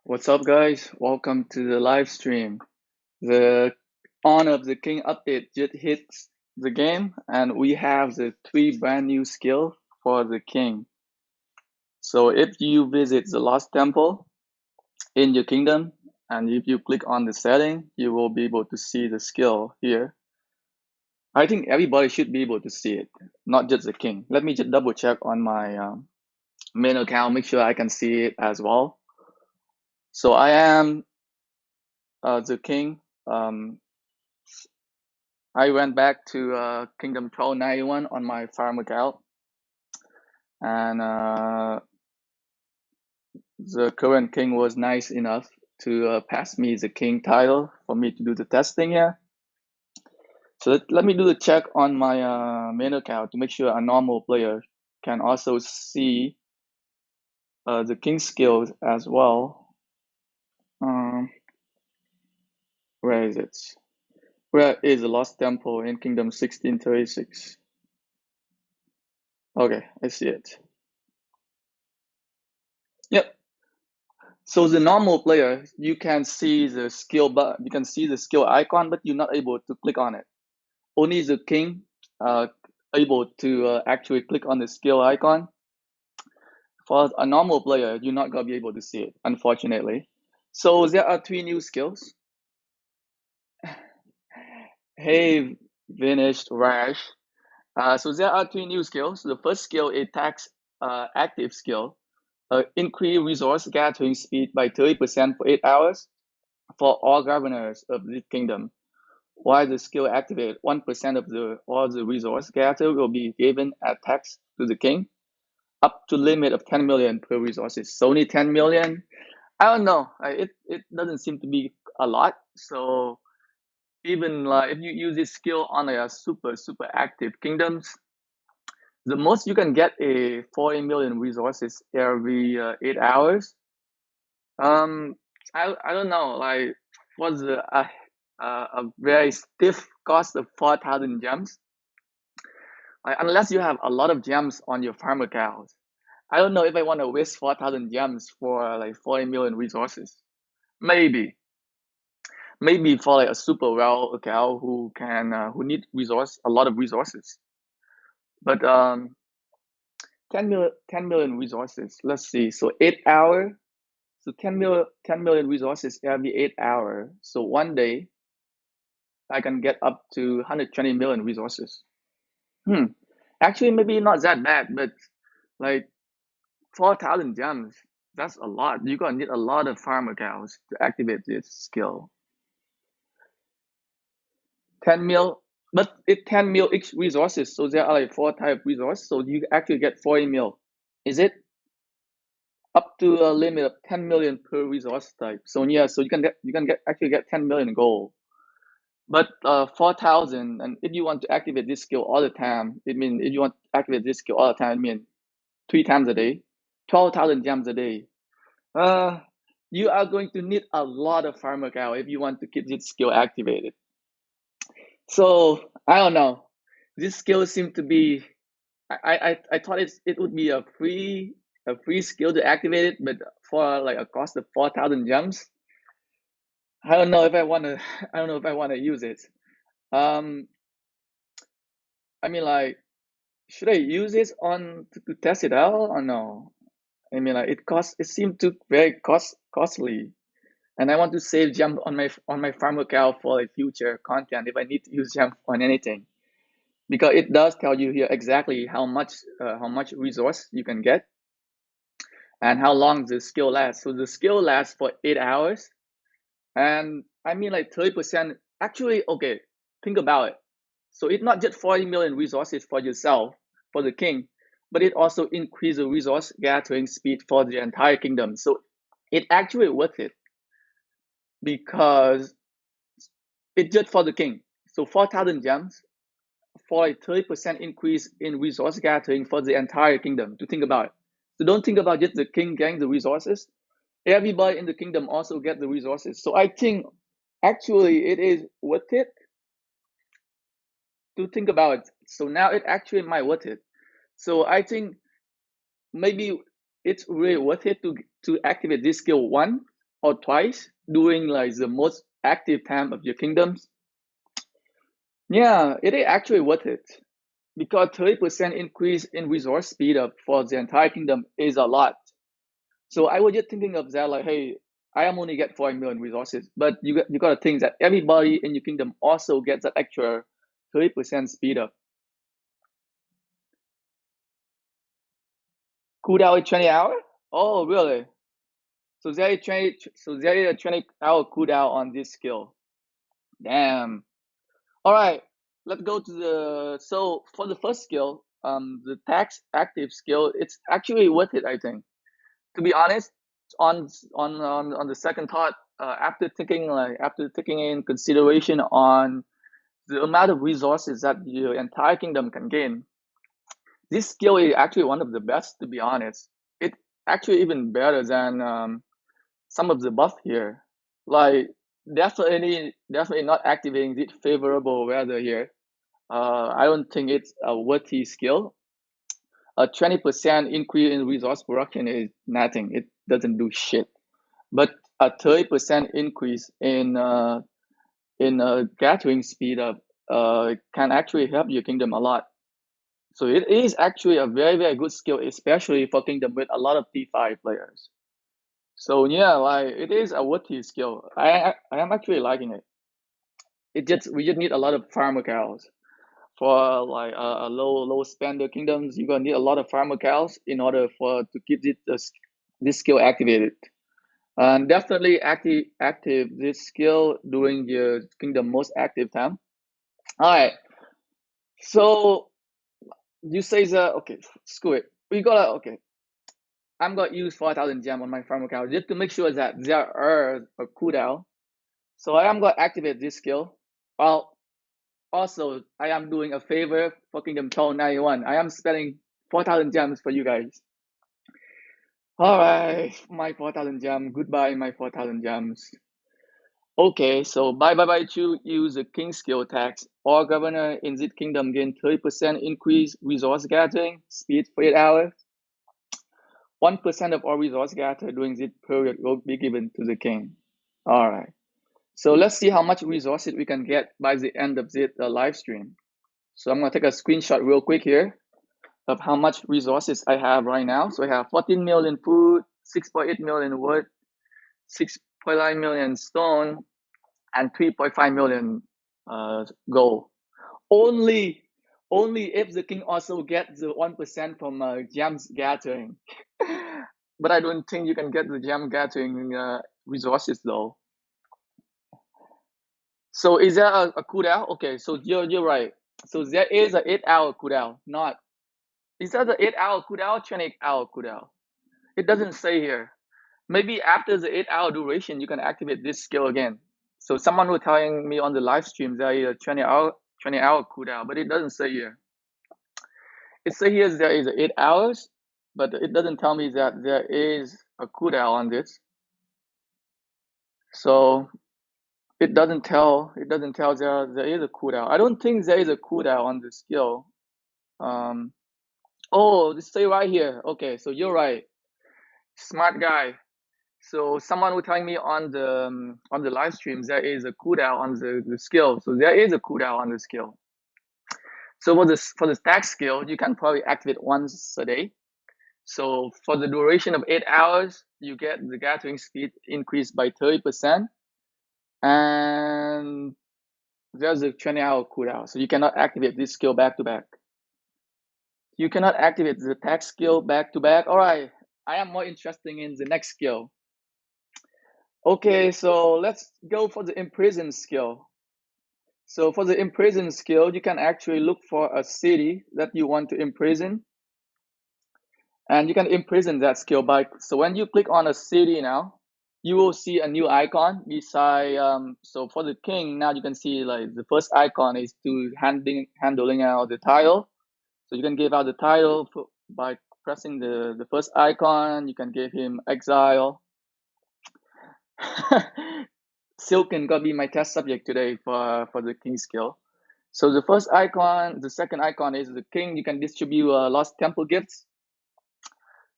What's up, guys? Welcome to the live stream. The Honor of the King update just hits the game, and we have the three brand new skill for the king. So if you visit the Lost Temple in your kingdom, and if you click on the setting, you will be able to see the skill here. I think everybody should be able to see it, not just the king. Let me just double check on my main account, make sure I can see it as well. So I am the king. I went back to Kingdom 1291 on my farm account, and the current king was nice enough to pass me the king title for me to do the testing here. So let me do the check on my main account to make sure a normal player can also see the king skills as well. Where is it? Where is the Lost Temple in Kingdom 1636? Okay, I see it. Yep. So the normal player, you can see the skill button, you can see the skill icon, but you're not able to click on it. Only the king able to actually click on the skill icon. For a normal player, you're not gonna be able to see it, unfortunately. So there are three new skills. Hey, finished Rash. So there are three new skills. The first skill is tax active skill. Increase resource gathering speed by 30% for 8 hours for all governors of the kingdom. While the skill activated, 1% of all the resource gathered will be given as tax to the king, up to limit of 10 million per resources. So only 10 million. I don't know. It doesn't seem to be a lot. So even if you use this skill on a super active kingdoms, the most you can get a 40 million resources every 8 hours. Um, I don't know. Like, what's a very stiff cost of 4,000 gems? Like, unless you have a lot of gems on your farm account, I don't know if I want to waste 4,000 gems for like 40 million resources. Maybe, maybe for like a super well account who need a lot of resources. But 10 million resources. Let's see. So 8 hour. So 10 million resources every 8 hour. So one day I can get up to 120 million resources. Hmm. Actually, maybe not that bad, but like 4,000 gems, that's a lot. You're gonna need a lot of farm accounts to activate this skill. 10 mil, but it 10 mil each resources, so there are like four type resource, so you actually get 40 mil. Is it up to a limit of 10 million per resource type? So yeah, so you can actually get 10 million gold. But 4,000, and if you want to activate this skill all the time, it means if you want to activate this skill all the time, I mean 3 times a day, 12,000 gems a day. Uh, you are going to need a lot of farm account if you want to keep this skill activated. So I don't know. This skill seemed to be. I thought it would be a free skill to activate it, but for like a cost of 4,000 gems, I don't know if I want to. I don't know if I want to use it. Um, I mean, like, should I use this on to test it out or no? I mean, like, it seemed to very costly, and I want to save gem on my farm account for like future content if I need to use gem on anything, because it does tell you here exactly how much resource you can get and how long the skill lasts. So the skill lasts for 8 hours, and I mean like 30%. Actually, okay, think about it. So it's not just 40 million resources for yourself, for the king, but it also increases the resource gathering speed for the entire kingdom. So it actually worth it because it's just for the king. So 4,000 gems for a 30% increase in resource gathering for the entire kingdom, to think about it. So don't think about just the king getting the resources. Everybody in the kingdom also get the resources. So I think actually it is worth it to think about it. So now it actually might worth it. So I think maybe it's really worth it to activate this skill one or twice during like the most active time of your kingdoms, yeah, it is actually worth it because 30% increase in resource speed up for the entire kingdom is a lot. So I was just thinking of that, like, hey, I am only get 40 million resources, but you got to think that everybody in your kingdom also gets that extra 30% speed up. Cooldown is 20 hour? Oh, really? So there is 20-hour cooldown on this skill. Damn. All right, let's go to the. So for the first skill, the tax active skill, it's actually worth it, I think. To be honest, on the second thought, after taking in consideration on the amount of resources that your entire kingdom can gain, this skill is actually one of the best. To be honest, it actually even better than some of the buff here. Like definitely not activating the favorable weather here. I don't think it's a worthy skill. A 20% increase in resource production is nothing. It doesn't do shit. But a 30% increase in gathering speed up can actually help your kingdom a lot. So it is actually a very, very good skill, especially for kingdom with a lot of T5 players. So yeah, like it is a worthy skill. I am actually liking it. We just need a lot of farmer cows. For like a low spender kingdoms, you're gonna need a lot of farmer cows in order for to keep this skill activated. And definitely active this skill during your kingdom most active time. All right. So you say that okay, screw it. We gotta okay. I'm gonna use 4,000 gem on my farmer cow just to make sure that there are a cooldown. So I am gonna activate this skill. Well, also, I am doing a favor for Kingdom Tone 91. I am spending 4,000 gems for you guys. Alright, my 4,000 gems. Goodbye, my 4,000 gems. Okay, so bye to use the King skill tax. All governor in this kingdom gain 30% increase resource gathering, speed for 8 hours. 1% of all resource gathered during this period will be given to the king. Alright, so let's see how much resources we can get by the end of this live stream. So I'm gonna take a screenshot real quick here of how much resources I have right now. So I have 14 million food, 6.8 million wood, 6.9 million stone, and 3.5 million gold. Only if the king also gets the 1% from gems gathering. But I don't think you can get the gem gathering resources though. So is there a cooldown? Okay, so you're right. So there is an 8-hour cooldown, not. Is that the 8-hour cooldown, 28-hour cooldown? It doesn't say here. Maybe after the 8-hour duration, you can activate this skill again. So someone was telling me on the live stream there is a 20-hour cooldown, but it doesn't say here. It says here there is 8 hours, but it doesn't tell me that there is a cooldown on this. So it doesn't tell there is a cooldown. I don't think there is a cooldown on the skill. Oh, this say right here. Okay, so you're right. Smart guy. So someone was telling me on the live stream there is a cooldown on the skill. So there is a cooldown on the skill. So for the stack skill, you can probably activate once a day. So for the duration of 8 hours, you get the gathering speed increased by 30%, and there's a 20-hour cooldown. So you cannot activate this skill back to back. You cannot activate the attack skill back to back. All right, I am more interested in the next skill. Okay, so let's go for the Imprison skill. So for the Imprison skill, you can actually look for a city that you want to imprison, and you can imprison that skill by. So when you click on a city now, you will see a new icon beside. So for the king now, you can see like the first icon is to handling out the title. So you can give out the title by pressing the first icon. You can give him exile. Silken gonna be my test subject today for the king skill. So the first icon, the second icon is the king. You can distribute lost temple gifts.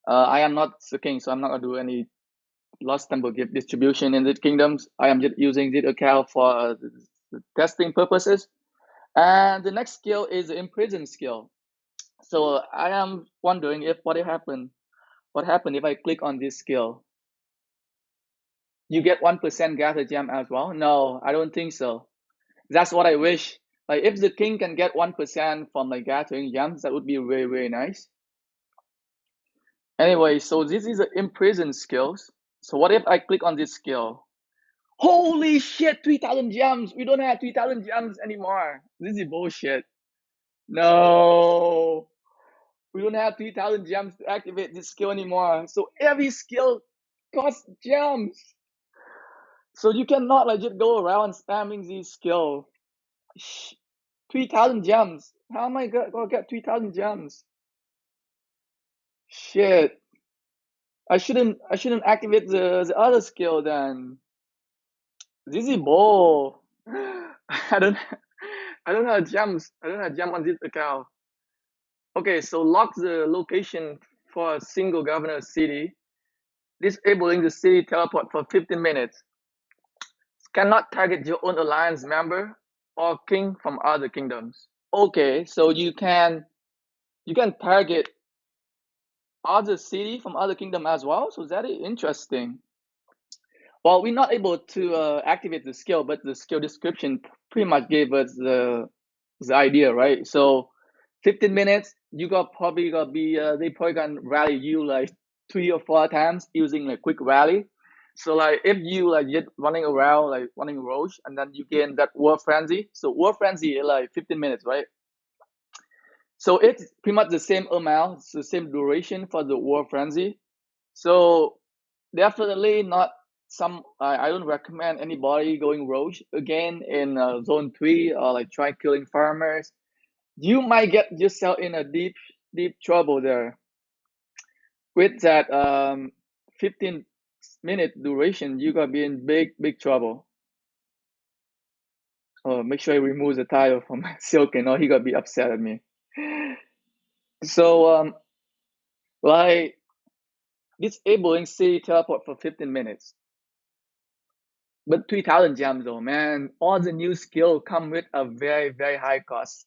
I am not the king, so I'm not gonna do any lost temple gift distribution in the kingdoms. I am just using this account for testing purposes. And the next skill is the Imprison Skill. So I am wondering if what happened if I click on this skill. You get 1% gather gem as well? No, I don't think so. That's what I wish. Like if the king can get 1% from like gathering gems, that would be very, very nice. Anyway, so this is the Imprison Skills. So what if I click on this skill? Holy shit, 3,000 gems! We don't have 3,000 gems anymore. This is bullshit. No, we don't have 3,000 gems to activate this skill anymore. So every skill costs gems. So you cannot like just go around spamming these skills. 3,000 gems. How am I gonna get 3,000 gems? Shit. I shouldn't activate the other skill then. This is bull. I don't I don't have gems. I don't have gem on this account. Okay, so lock the location for a single governor city, disabling the city teleport for 15 minutes. Cannot target your own alliance member or king from other kingdoms. Okay, so you can target other city from other kingdom as well. So that is interesting. Well, we're not able to activate the skill, but the skill description pretty much gave us the idea, right? So 15 minutes, you got probably gonna be they probably gonna rally you like 3 or 4 times using like quick rally. So like if you like just running around like running roach and then you gain that war frenzy. So war frenzy is like 15 minutes, right? So it's pretty much the same amount, it's the same duration for the war frenzy. So definitely not some. I don't recommend anybody going rogue again in zone 3 or like try killing farmers. You might get yourself in a deep trouble there with that 15-minute duration. You gonna be in big trouble. Oh, make sure I remove the title from Silken or he gonna be upset at me. So like disabling city teleport for 15 minutes. But 3,000 gems though, man. All the new skill come with a very, very high cost.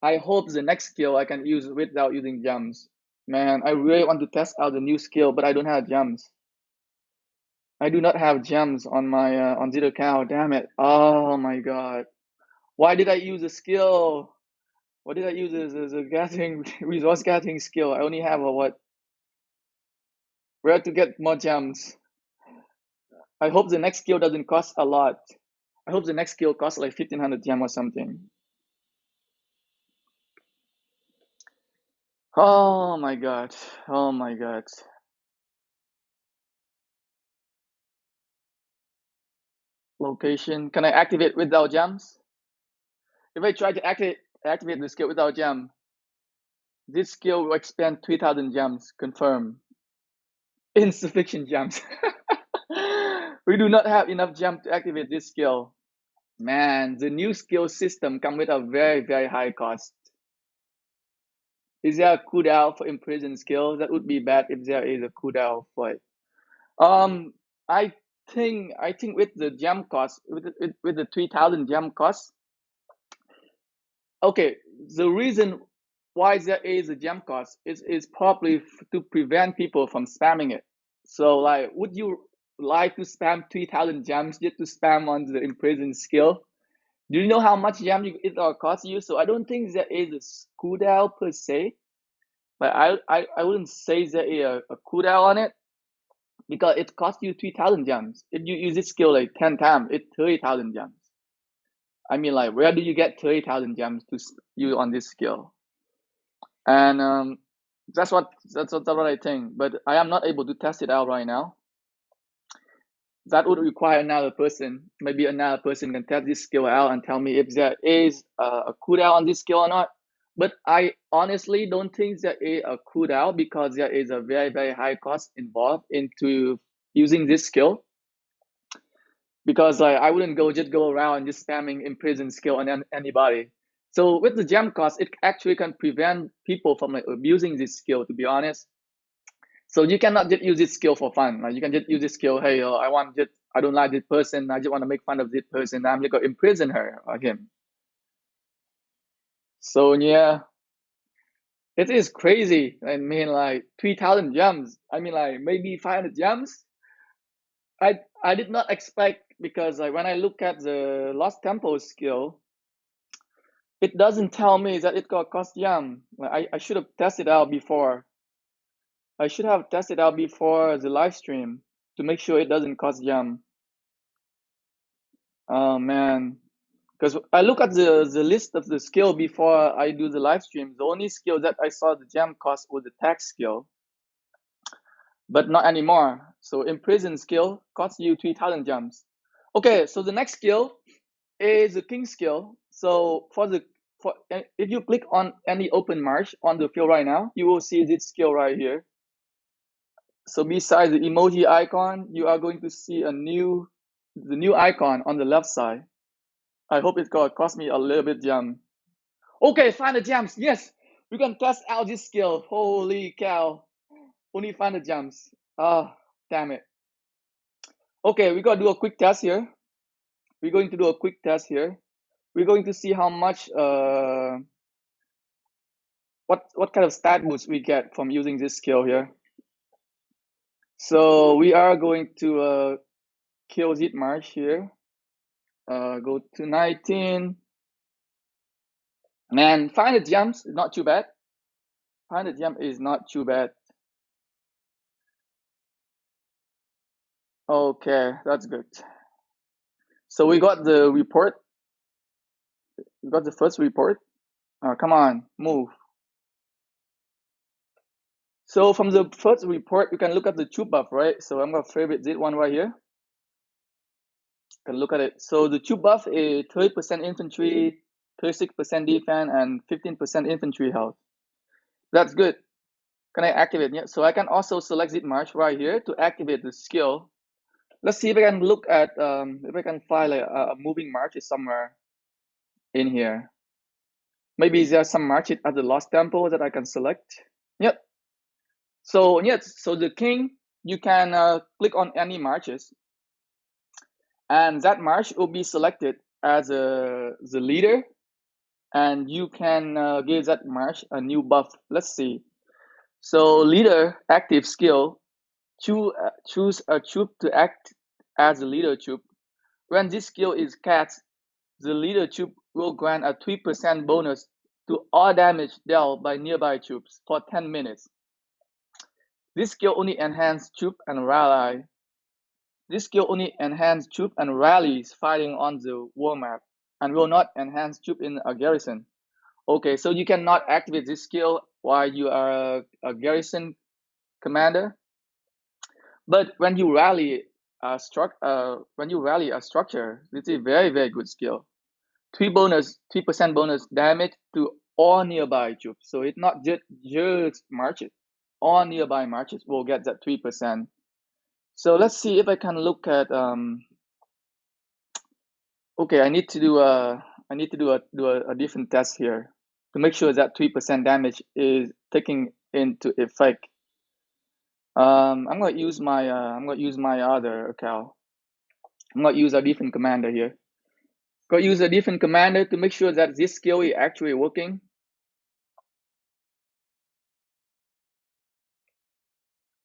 I hope the next skill I can use without using gems. Man, I really want to test out the new skill, but I don't have gems. I do not have gems on my on Zero Cow. Damn it! Oh my god! Why did I use a skill? What did I use as a gathering resource gathering skill? I only have a what? Where to get more gems? I hope the next skill doesn't cost a lot. I hope the next skill costs like 1,500 gem or something. Oh my god. Oh my god. Location. Can I activate without gems? If I try to activate the skill without gem, this skill will expend 3,000 gems. Confirm. Insufficient gems. We do not have enough gem to activate this skill. Man, the new skill system come with a very, very high cost. Is there a cooldown for Imprison Skill? That would be bad if there is a cooldown for it. Um, I I think with the gem cost, with the 3,000 gem cost, okay, the reason why there is a gem cost is probably to prevent people from spamming it. So like, would you like to spam 3,000 gems just to spam on the Imprison Skill? Do you know how much gem it will cost you? So I don't think there is a cooldown per se. But I wouldn't say there is a cooldown on it because it costs you 3,000 gems. If you use this skill like 10 times, it's 30,000 gems. I mean, like, where do you get 30,000 gems to use on this skill? And that's what I think. But I am not able to test it out right now. That would require another person. Maybe another person can test this skill out and tell me if there is a cooldown on this skill or not. But I honestly don't think there is a cooldown because there is a very, very high cost involved into using this skill. Because like I wouldn't just go around just spamming Imprison Skill on anybody. So with the gem cost, it actually can prevent people from like abusing this skill, to be honest. So you cannot just use this skill for fun. Like you can just use this skill. Hey, I don't like this person. I just want to make fun of this person. I'm just gonna imprison her or him. So yeah, it is crazy. I mean, like 3,000 gems. I mean, like maybe 500 gems. I did not expect, because like when I look at the Lost Temple skill, it doesn't tell me that it got cost gem. Like I should have tested out before. I should have tested out before the live stream to make sure it doesn't cost gem. Oh man, because I look at the list of the skill before I do the live stream. The only skill that I saw the gem cost was the tag skill, but not anymore. So Imprison Skill costs you 3,000 gems. Okay, so the next skill is the King skill. So if you click on any open march on the field right now, you will see this skill right here. So besides the emoji icon, you are going to see the new icon on the left side. I hope it's gonna cost me a little bit gem. Okay, find the gems. Yes, we can test out this skill. Holy cow! Only find the gems. Ah, damn it. Okay, we gotta do a quick test here. We're going to do a quick test here. We're going to see how much what kind of stat boost we get from using this skill here. So we are going to kill Zit March here. Go to 19. Man, 500 gems is not too bad. 500 gem is not too bad. Okay, that's good. So we got the report. We got the first report. Come on, move. So from the first report, you can look at the troop buff, right? So I'm gonna favorite this one right here. Can look at it. So the troop buff is 30% infantry, 36% defense, and 15% infantry health. That's good. Can I activate? Yeah. So I can also select Zit March right here to activate the skill. Let's see if I can look at if I can find like a moving march somewhere in here. Maybe there's some march at the Lost Temple that I can select. Yep. So yes, so the king, you can click on any marches, and that march will be selected as the leader, and you can give that march a new buff. Let's see. So leader active skill, choose a troop to act as a leader troop. When this skill is cast, the leader troop will grant a 3% bonus to all damage dealt by nearby troops for 10 minutes. This skill only enhances troop and rally. This skill only enhances troop and rallies fighting on the war map, and will not enhance troop in a garrison. Okay, so you cannot activate this skill while you are a garrison commander. But when you rally a structure, this is a very, very good skill. 3% bonus damage to all nearby troops. So it's not just marches. All nearby marches will get that 3%. So let's see if I can look at okay, I need to do a different test here to make sure that 3% damage is taking into effect. I'm gonna use my other account. I'm gonna use a different commander here. Gonna use a different commander to make sure that this skill is actually working.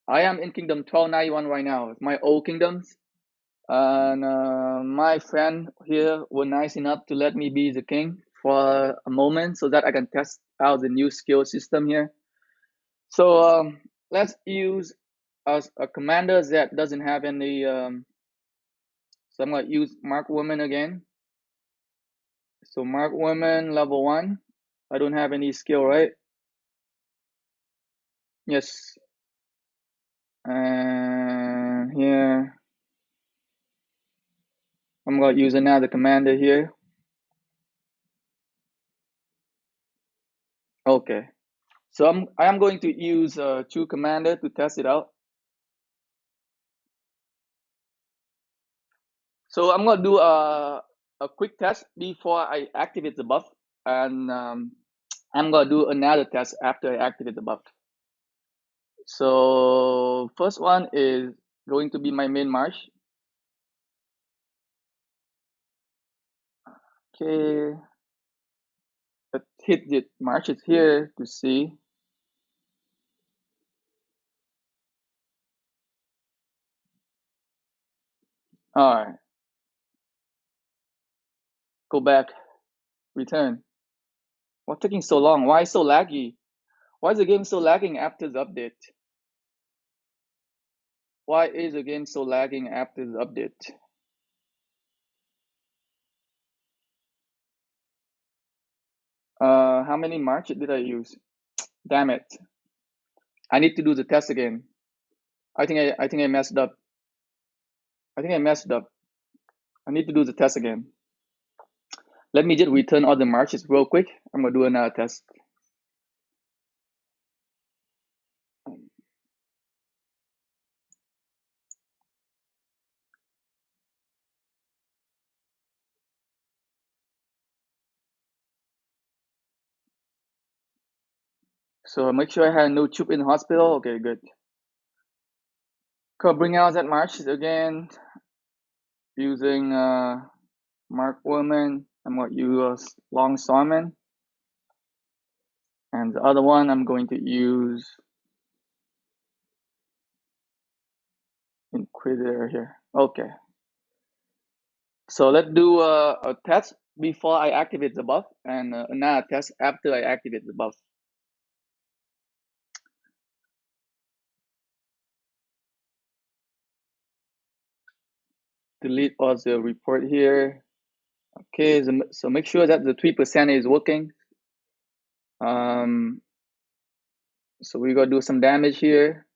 I am in Kingdom 1291 right now. It's my old kingdoms. And my friend here was nice enough to let me be the king for a moment so that I can test out the new skill system here. So let's use a commander that doesn't have any. So I'm going to use Mark Woman again. So Mark Woman level 1. I don't have any skill, right? Yes. And here I'm going to use another commander here. Okay. So I am going to use two commander to test it out. So I'm gonna do a quick test before I activate the buff, and I'm gonna do another test after I activate the buff. So first one is going to be my main march. Okay, let's hit the marches here to see. All right, go back, return. What's taking so long? Why so laggy? Why is the game so lagging after the update? Why is the game so lagging after the update? How many marches did I use? Damn it! I need to do the test again. I think I messed up. I think I messed up. I need to do the test again. Let me just return all the marches real quick. I'm gonna do another test. So make sure I had no tube in the hospital. Okay, good. Go bring out that march again using Mark Woman. I'm gonna use Long Salmon. And the other one I'm going to use Inquisitor here. Okay. So let's do a test before I activate the buff and another test after I activate the buff. Delete all the report here. Okay, so make sure that the 3% is working. So we're gonna do some damage here.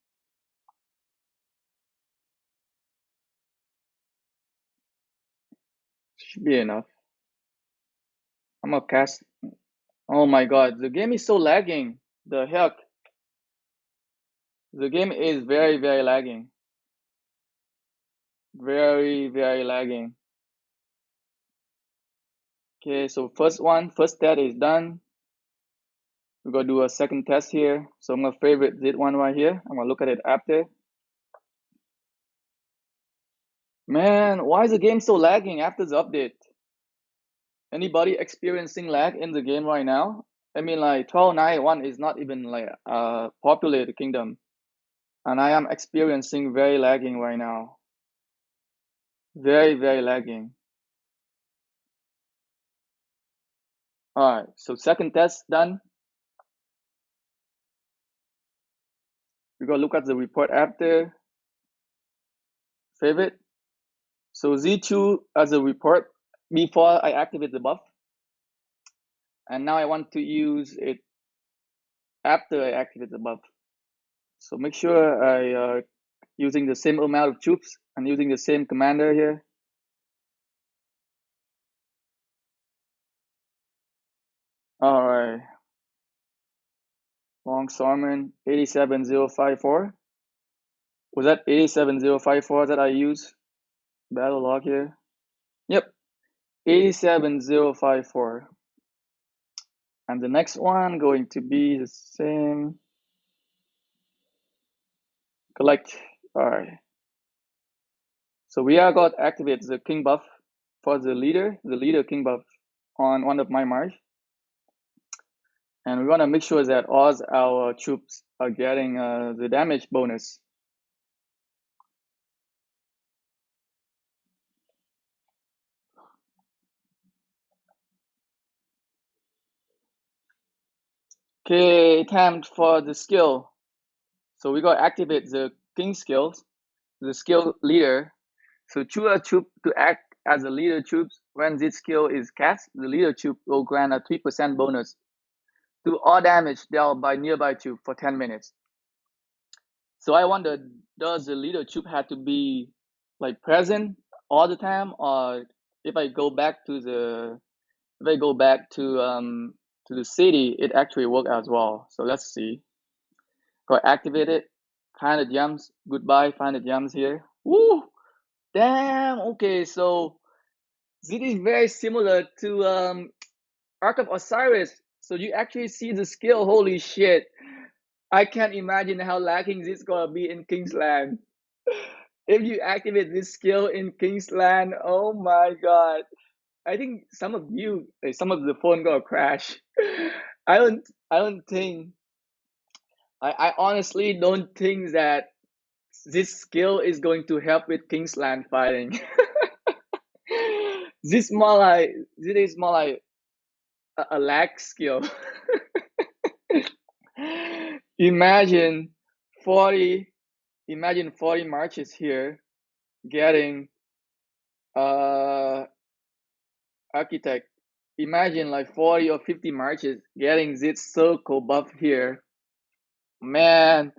Should be enough. I'm gonna cast. Oh my god, the game is so lagging. The heck? The game is very, very lagging. Very, very lagging. Okay, so first test is done. We're gonna do a second test here. So I'm gonna favorite this one right here. I'm gonna look at it after. Man, why is the game so lagging after the update? Anybody experiencing lag in the game right now? I mean, like 1291 is not even like a populated kingdom, and I am experiencing very lagging right now. Very, very lagging. All right, so second test done. We're gonna look at the report after. Favorite. So Z2 as a report before I activate the buff, and now I want to use it after I activate the buff. So make sure I using the same amount of troops and using the same commander here. All right. Long Sarman 87054. Was that 87054 that I used? Battle log here. Yep. 87054. And the next one going to be the same. Collect. All right. So we are going to activate the king buff for the leader king buff on one of my march. And we want to make sure that all our troops are getting the damage bonus. Okay, time for the skill. So we got to activate the king skills, the skill leader. So choose a troop to act as a leader troops. When this skill is cast, the leader troop will grant a 3% bonus to all damage dealt by nearby troop for 10 minutes. So I wonder, does the leader troop have to be like present all the time, or if I go back to the to the city, it actually work as well. So let's see. Go activate it. Find the gems. Goodbye. Find the gems here. Woo! Damn. Okay, so this is very similar to Ark of Osiris. So you actually see the skill. Holy shit! I can't imagine how lacking this gonna be in Kingsland. If you activate this skill in Kingsland, oh my god. I think some of you, some of the phone gonna crash. I don't think, I honestly don't think that this skill is going to help with Kingsland fighting. This is more like a lag skill. Imagine 40, imagine 40 marches here getting architect. Imagine like 40 or 50 marches getting this circle buff here. Man,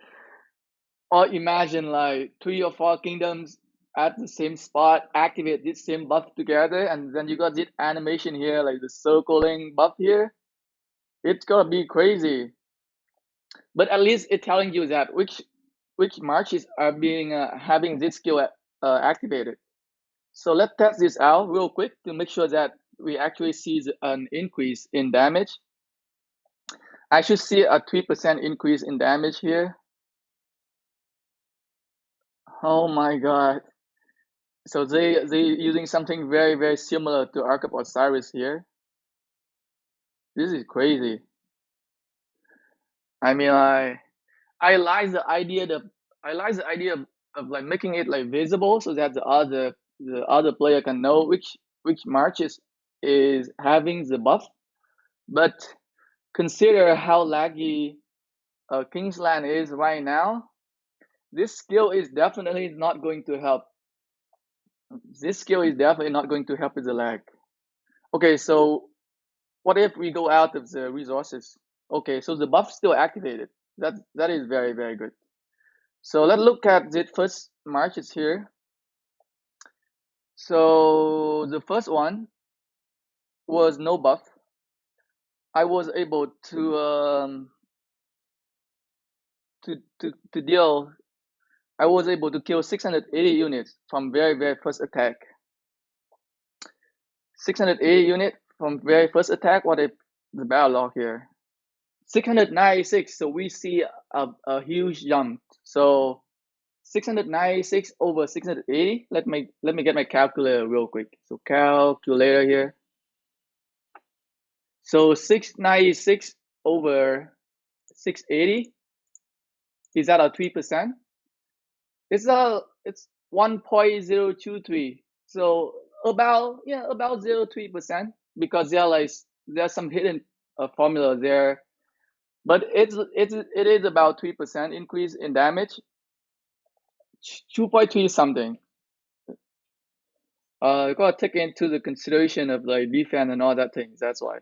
or imagine like 3 or 4 kingdoms at the same spot, activate this same buff together, and then you got this animation here, like the circling buff here. It's gonna be crazy. But at least it's telling you that which marches are being having this skill activated. So let's test this out real quick to make sure that we actually see an increase in damage. I should see a 3% increase in damage here. Oh my god. So they using something very similar to Ark of Osiris here. This is crazy. I mean, I like the idea of like making it like visible so that the other player can know which marches is having the buff. But consider how laggy Kingsland is right now. This skill is definitely not going to help. This skill is definitely not going to help with the lag. Okay, so what if we go out of the resources? Okay, so the buff still activated. That is very good. So let's look at the first marches here. So the first one was no buff. I was able to deal. I was able to kill 680 units from very first attack. 680 unit from very first attack. What if the battle log here? 696. So we see a huge jump. So 696 over 680. Let me get my calculator real quick. So calculator here. So 696 over 680, is that a 3%? It's 1.023. So about 0.3%, because there's some hidden formula there, but it is about 3% increase in damage. 2.3 something. You gotta take into the consideration of like defense and all that things. That's why.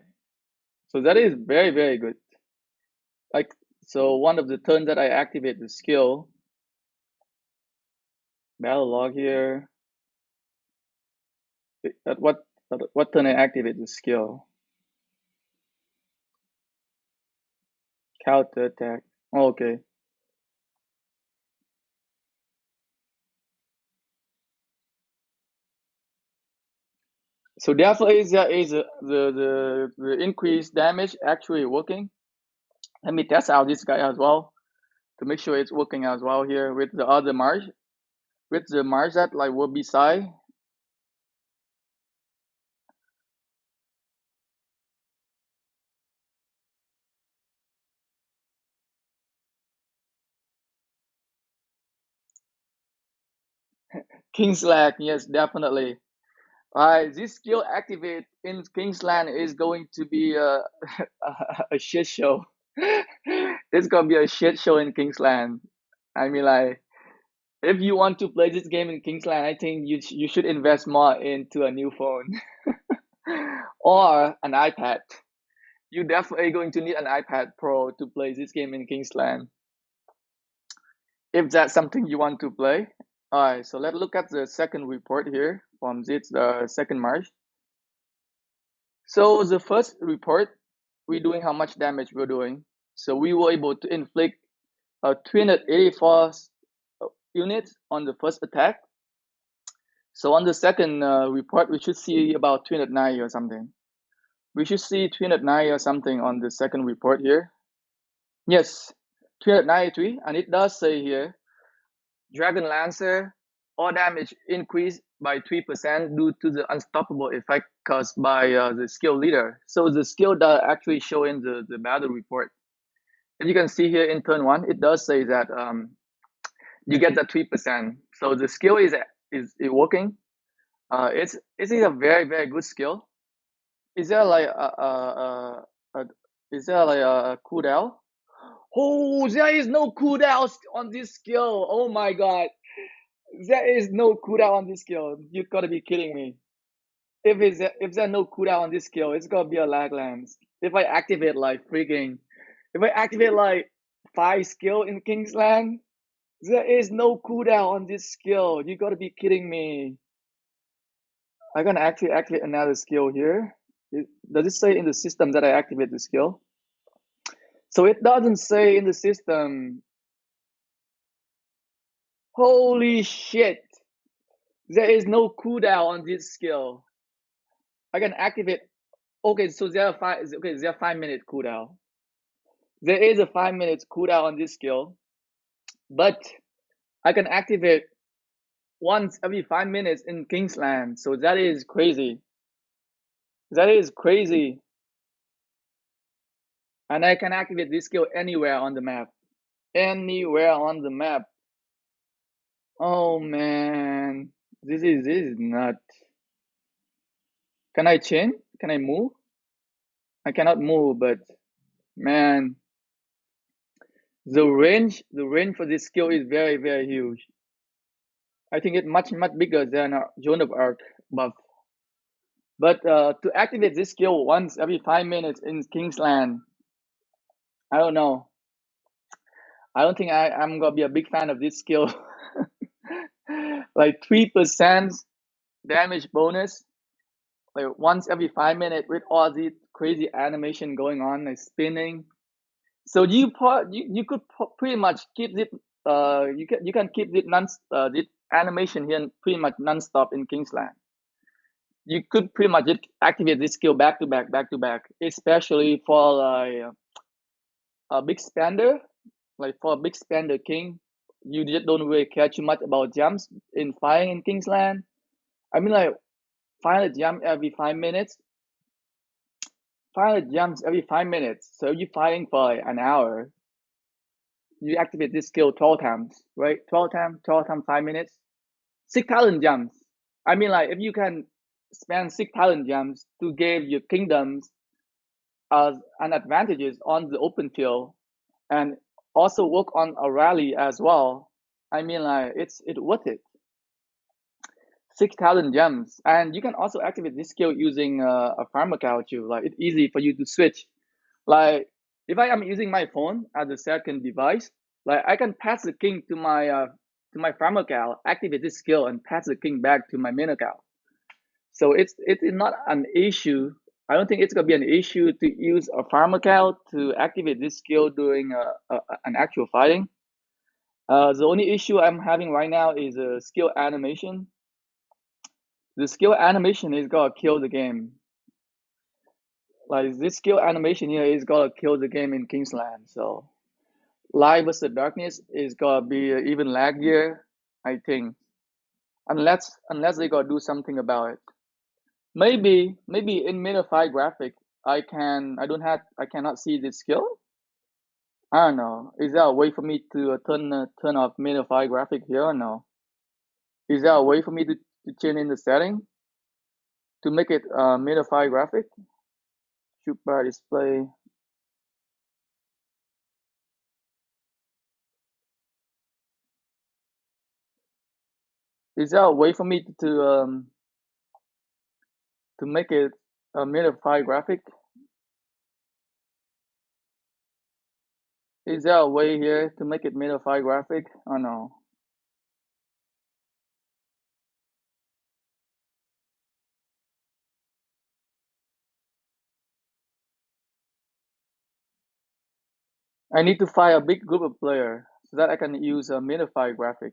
So that is very good. Like, so one of the turns that I activate the skill, battle log here. At what turn I activate the skill? Counter attack. Oh, okay. So definitely is the increased damage actually working. Let me test out this guy as well to make sure it's working as well here with the other Mars. With the Mars that like will be beside. Kingsland, yes, definitely. This skill activate in Kingsland is going to be a shit show. It's gonna be a shit show in Kingsland. I mean, like, if you want to play this game in Kingsland, I think you should invest more into a new phone or an iPad. You're definitely going to need an iPad Pro to play this game in Kingsland, if that's something you want to play. All right, so let's look at the second report here from this second March. So the first report, we're doing how much damage we're doing. So we were able to inflict 384 units on the first attack. So on the second report, we should see about 390 or something. We should see 390 or something on the second report here. Yes, 393, and it does say here, Dragon Lancer, all damage increased by 3% due to the unstoppable effect caused by the skill leader. So the skill does actually show in the battle report. If you can see here in turn 1, it does say that you get that 3%. So the skill is working. It's a very very good skill. Is there like a is there like a cooldown? Oh, there is no cooldown on this skill. Oh my god. There is no cooldown on this skill. You gotta be kidding me. If there's no cooldown on this skill, it's gonna be a lag lens. If I activate like freaking, if I activate like 5 skill in Kingsland, there is no cooldown on this skill. You gotta be kidding me. I'm gonna actually activate another skill here. Does it say in the system that I activate the skill? So it doesn't say in the system. Holy shit! There is no cooldown on this skill. I can activate. Okay, so there are 5 minute cooldown. There is a 5 minutes cooldown on this skill, but I can activate once every 5 minutes in Kingsland. So that is crazy. That is crazy. And I can activate this skill anywhere on the map. Anywhere on the map. Oh man, this is not. Can I change? Can I move? I cannot move, but man, the range for this skill is very very huge. I think it's much bigger than a Joan of Arc buff. But to activate this skill once every 5 minutes in Kingsland, I don't know. I don't think I'm gonna be a big fan of this skill. Like 3% damage bonus, like once every 5 minutes with all the crazy animation going on, like spinning. So you could pretty much keep it. You can keep it this animation here pretty much non-stop in Kingsland. You could pretty much just activate this skill back to back, especially for like a big spender, like for a big spender king. You just don't really care too much about jumps in fighting in Kingsland. I mean, like 500 jump every 5 minutes. 500 jumps every 5 minutes. So you're fighting for like an hour. You activate this skill 12 times, right? 12 times 5 minutes. 6,000 jumps. I mean, like if you can spend 6,000 jumps to give your kingdoms as an advantages on the open field and also work on a rally as well. I mean, like it's worth it. 6,000 gems, and you can also activate this skill using a farmer cow too. Like it's easy for you to switch. Like if I am using my phone as a second device, like I can pass the king to my farmer cow, activate this skill, and pass the king back to my miner cow. So it's not an issue. I don't think it's gonna be an issue to use a farmer cow to activate this skill during an actual fighting. The only issue I'm having right now is a skill animation. The skill animation is gonna kill the game. Like this skill animation here is gonna kill the game in Kingsland. So Light versus Darkness is gonna be even laggier, I think, unless they gotta do something about it. Maybe in Metafy graphic, I cannot see this skill. I don't know. Is there a way for me to turn off Metafy graphic here or no? Is there a way for me to change in the setting to make it Metafy graphic? Shoot bar display. Is there a way for me to make it a Metafy graphic? Is there a way here to make it Metafy graphic? Oh no. I need to find a big group of player so that I can use a Metafy graphic.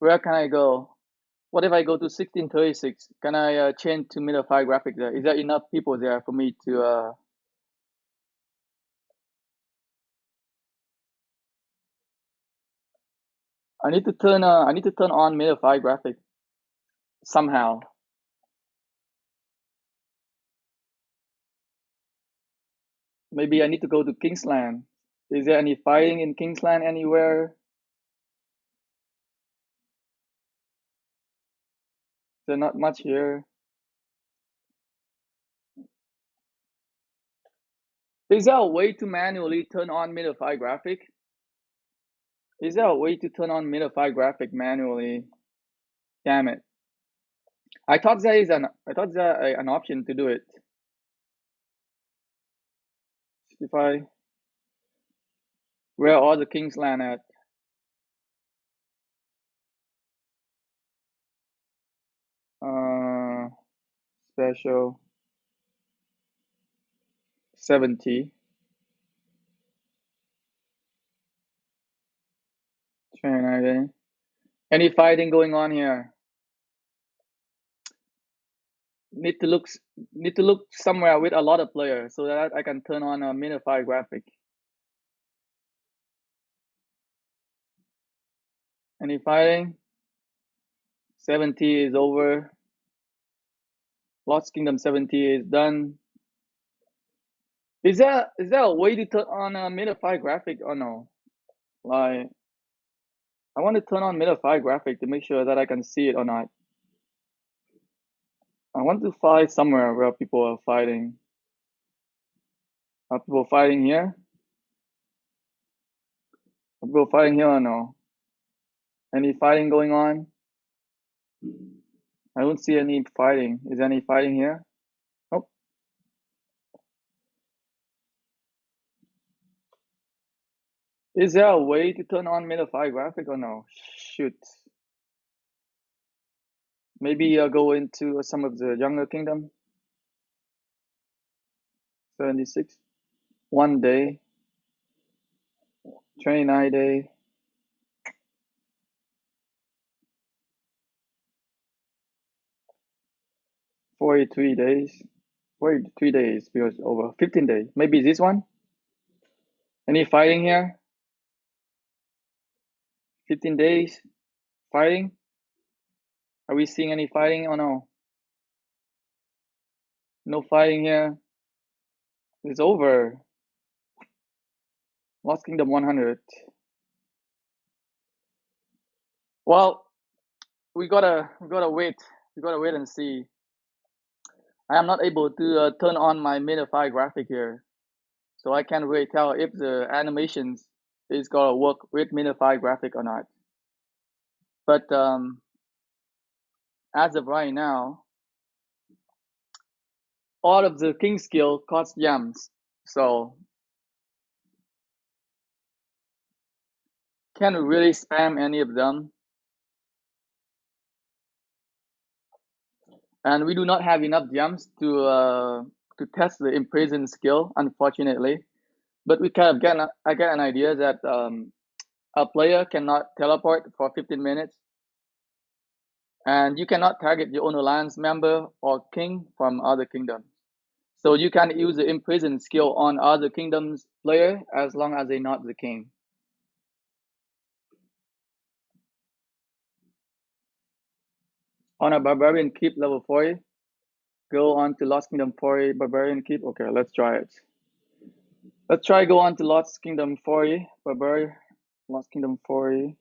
Where can I go? What if I go to 1636? Can I change to minified graphic there? Is there enough people there for me to I need to turn on minified graphic somehow. Maybe I need to go to Kingsland. Is there any fighting in Kingsland anywhere? There's not much here. Is there a way to manually turn on minified graphic? Is there a way to turn on minified graphic manually? Damn it. I thought there is an option to do it. If I Where are the Kingsland at? Special 70. Any fighting going on here? Need to look somewhere with a lot of players so that I can turn on a minified graphic. Any fighting? 70 is over. Lost Kingdom 70 is done. Is there a way to turn on a minified graphic or no? Like, I want to turn on minified graphic to make sure that I can see it or not. I want to fight somewhere where people are fighting. Are people fighting here? Are people fighting here or no? Any fighting going on? I don't see any fighting. Is there any fighting here? Nope. Is there a way to turn on minified graphic or no? Shoot. Maybe go into some of the younger kingdom. 76. 1 day. 29 day. 43 days. 43 days because over 15 days. Maybe this one? Any fighting here? 15 days? Fighting? Are we seeing any fighting or no? No fighting here. It's over. Lost Kingdom 100. Well, we gotta wait. We gotta wait and see. I am not able to turn on my minified graphic here, so I can't really tell if the animations is gonna work with minified graphic or not. But as of right now, all of the king skill cost gems, so can't really spam any of them. And we do not have enough gems to test the Imprison skill, unfortunately. But we kind of I get an idea that a player cannot teleport for 15 minutes, and you cannot target your own alliance member or king from other kingdoms. So you can use the Imprison skill on other kingdoms player as long as they're not the king. On a barbarian keep level 40, go on to Lost Kingdom 40 barbarian keep. Okay, let's try it. Let's try go on to Lost Kingdom 40 barbarian. Lost Kingdom 40.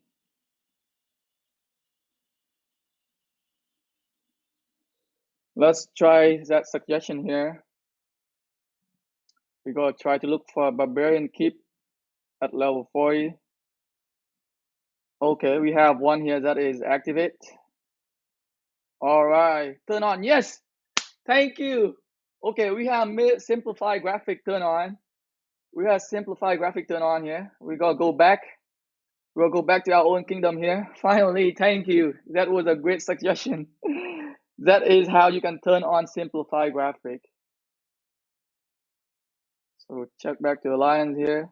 Let's try that suggestion here. We go try to look for a barbarian keep at level 40. Okay, we have one here that is activate. All right, turn on. Yes, thank you. Okay, we have simplified graphic turn on. We have simplified graphic turn on here. We gotta go back. We'll go back to our own kingdom here. Finally, thank you. That was a great suggestion. That is how you can turn on simplified graphic. So check back to alliance here.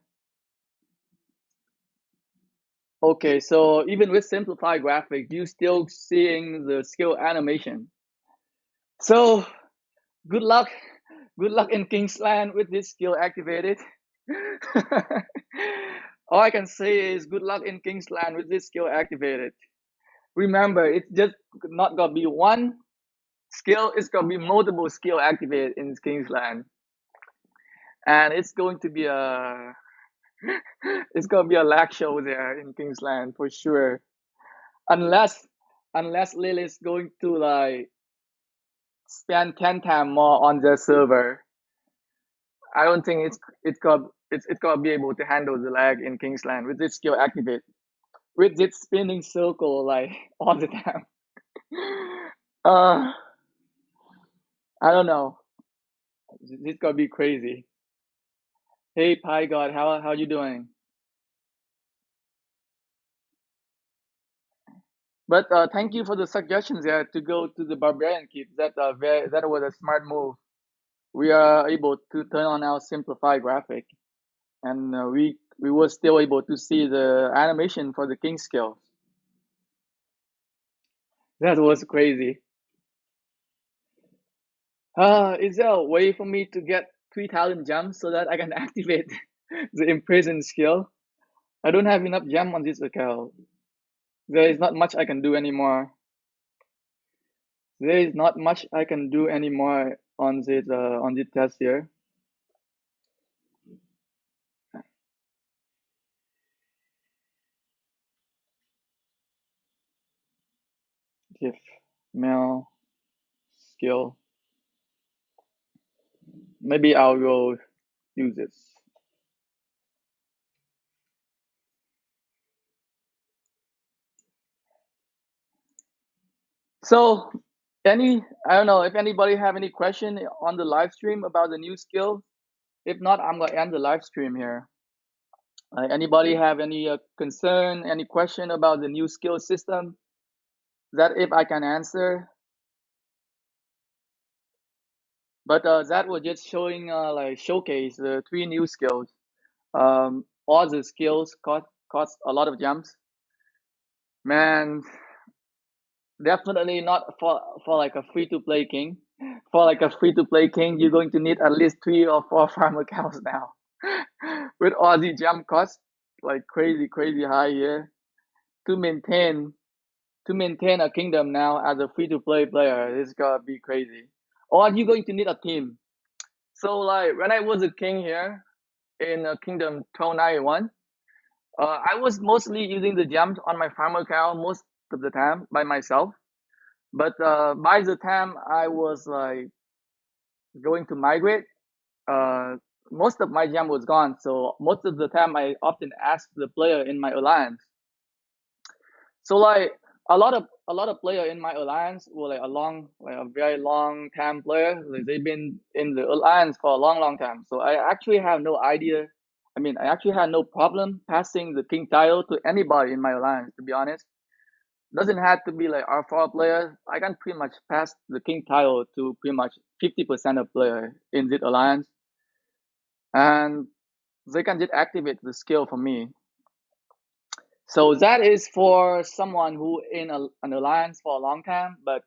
Okay, so even with simplified graphics, you still seeing the skill animation. So good luck, good luck in Kingsland with this skill activated. All I can say is good luck in Kingsland with this skill activated. Remember, it's just not gonna be one skill, it's gonna be multiple skill activated in Kingsland. And it's gonna be a lag show there in Kingsland for sure. Unless Lilith's going to like spend 10 times more on the server. I don't think it's gonna be able to handle the lag in Kingsland with this skill activate. With this spinning circle like all the time. uh I don't know. This gonna be crazy. Hey Pi God, how you doing? But thank you for the suggestions there to go to the barbarian keep. That was a smart move. We are able to turn on our simplified graphic, and we were still able to see the animation for the king skills. That was crazy. Is there a way for me to get 3,000 gems so that I can activate the imprison skill? I don't have enough gem on this account. There is not much I can do anymore. There is not much I can do anymore on this test here. If mail skill, maybe I will use this. So, I don't know if anybody have any question on the live stream about the new skill. If not, I'm gonna end the live stream here. Anybody have any concern, any question about the new skill system? That if I can answer, but that was just showing like showcase the three new skills. All the skills cost a lot of gems. Man, definitely not for like a free to play king. For like a free to play king, you're going to need at least 3 or 4 farm accounts now. With all the gem costs, like crazy high here to maintain a kingdom now as a free to play player. It's gonna be crazy. Or you're going to need a team. So like when I was a king here in Kingdom 1291, I was mostly using the gems on my farm account most of the time by myself. But by the time I was like going to migrate, uh, most of my gem was gone. So most of the time, I often ask the player in my alliance. So like a lot of player in my alliance were like a very long time player. Like, they've been in the alliance for a long time. So I actually have no idea. I mean, I actually had no problem passing the king title to anybody in my alliance. To be honest, doesn't have to be like R4 players. I can pretty much pass the king title to pretty much 50% of player in this alliance, and they can just activate the skill for me. So that is for someone who in an alliance for a long time. But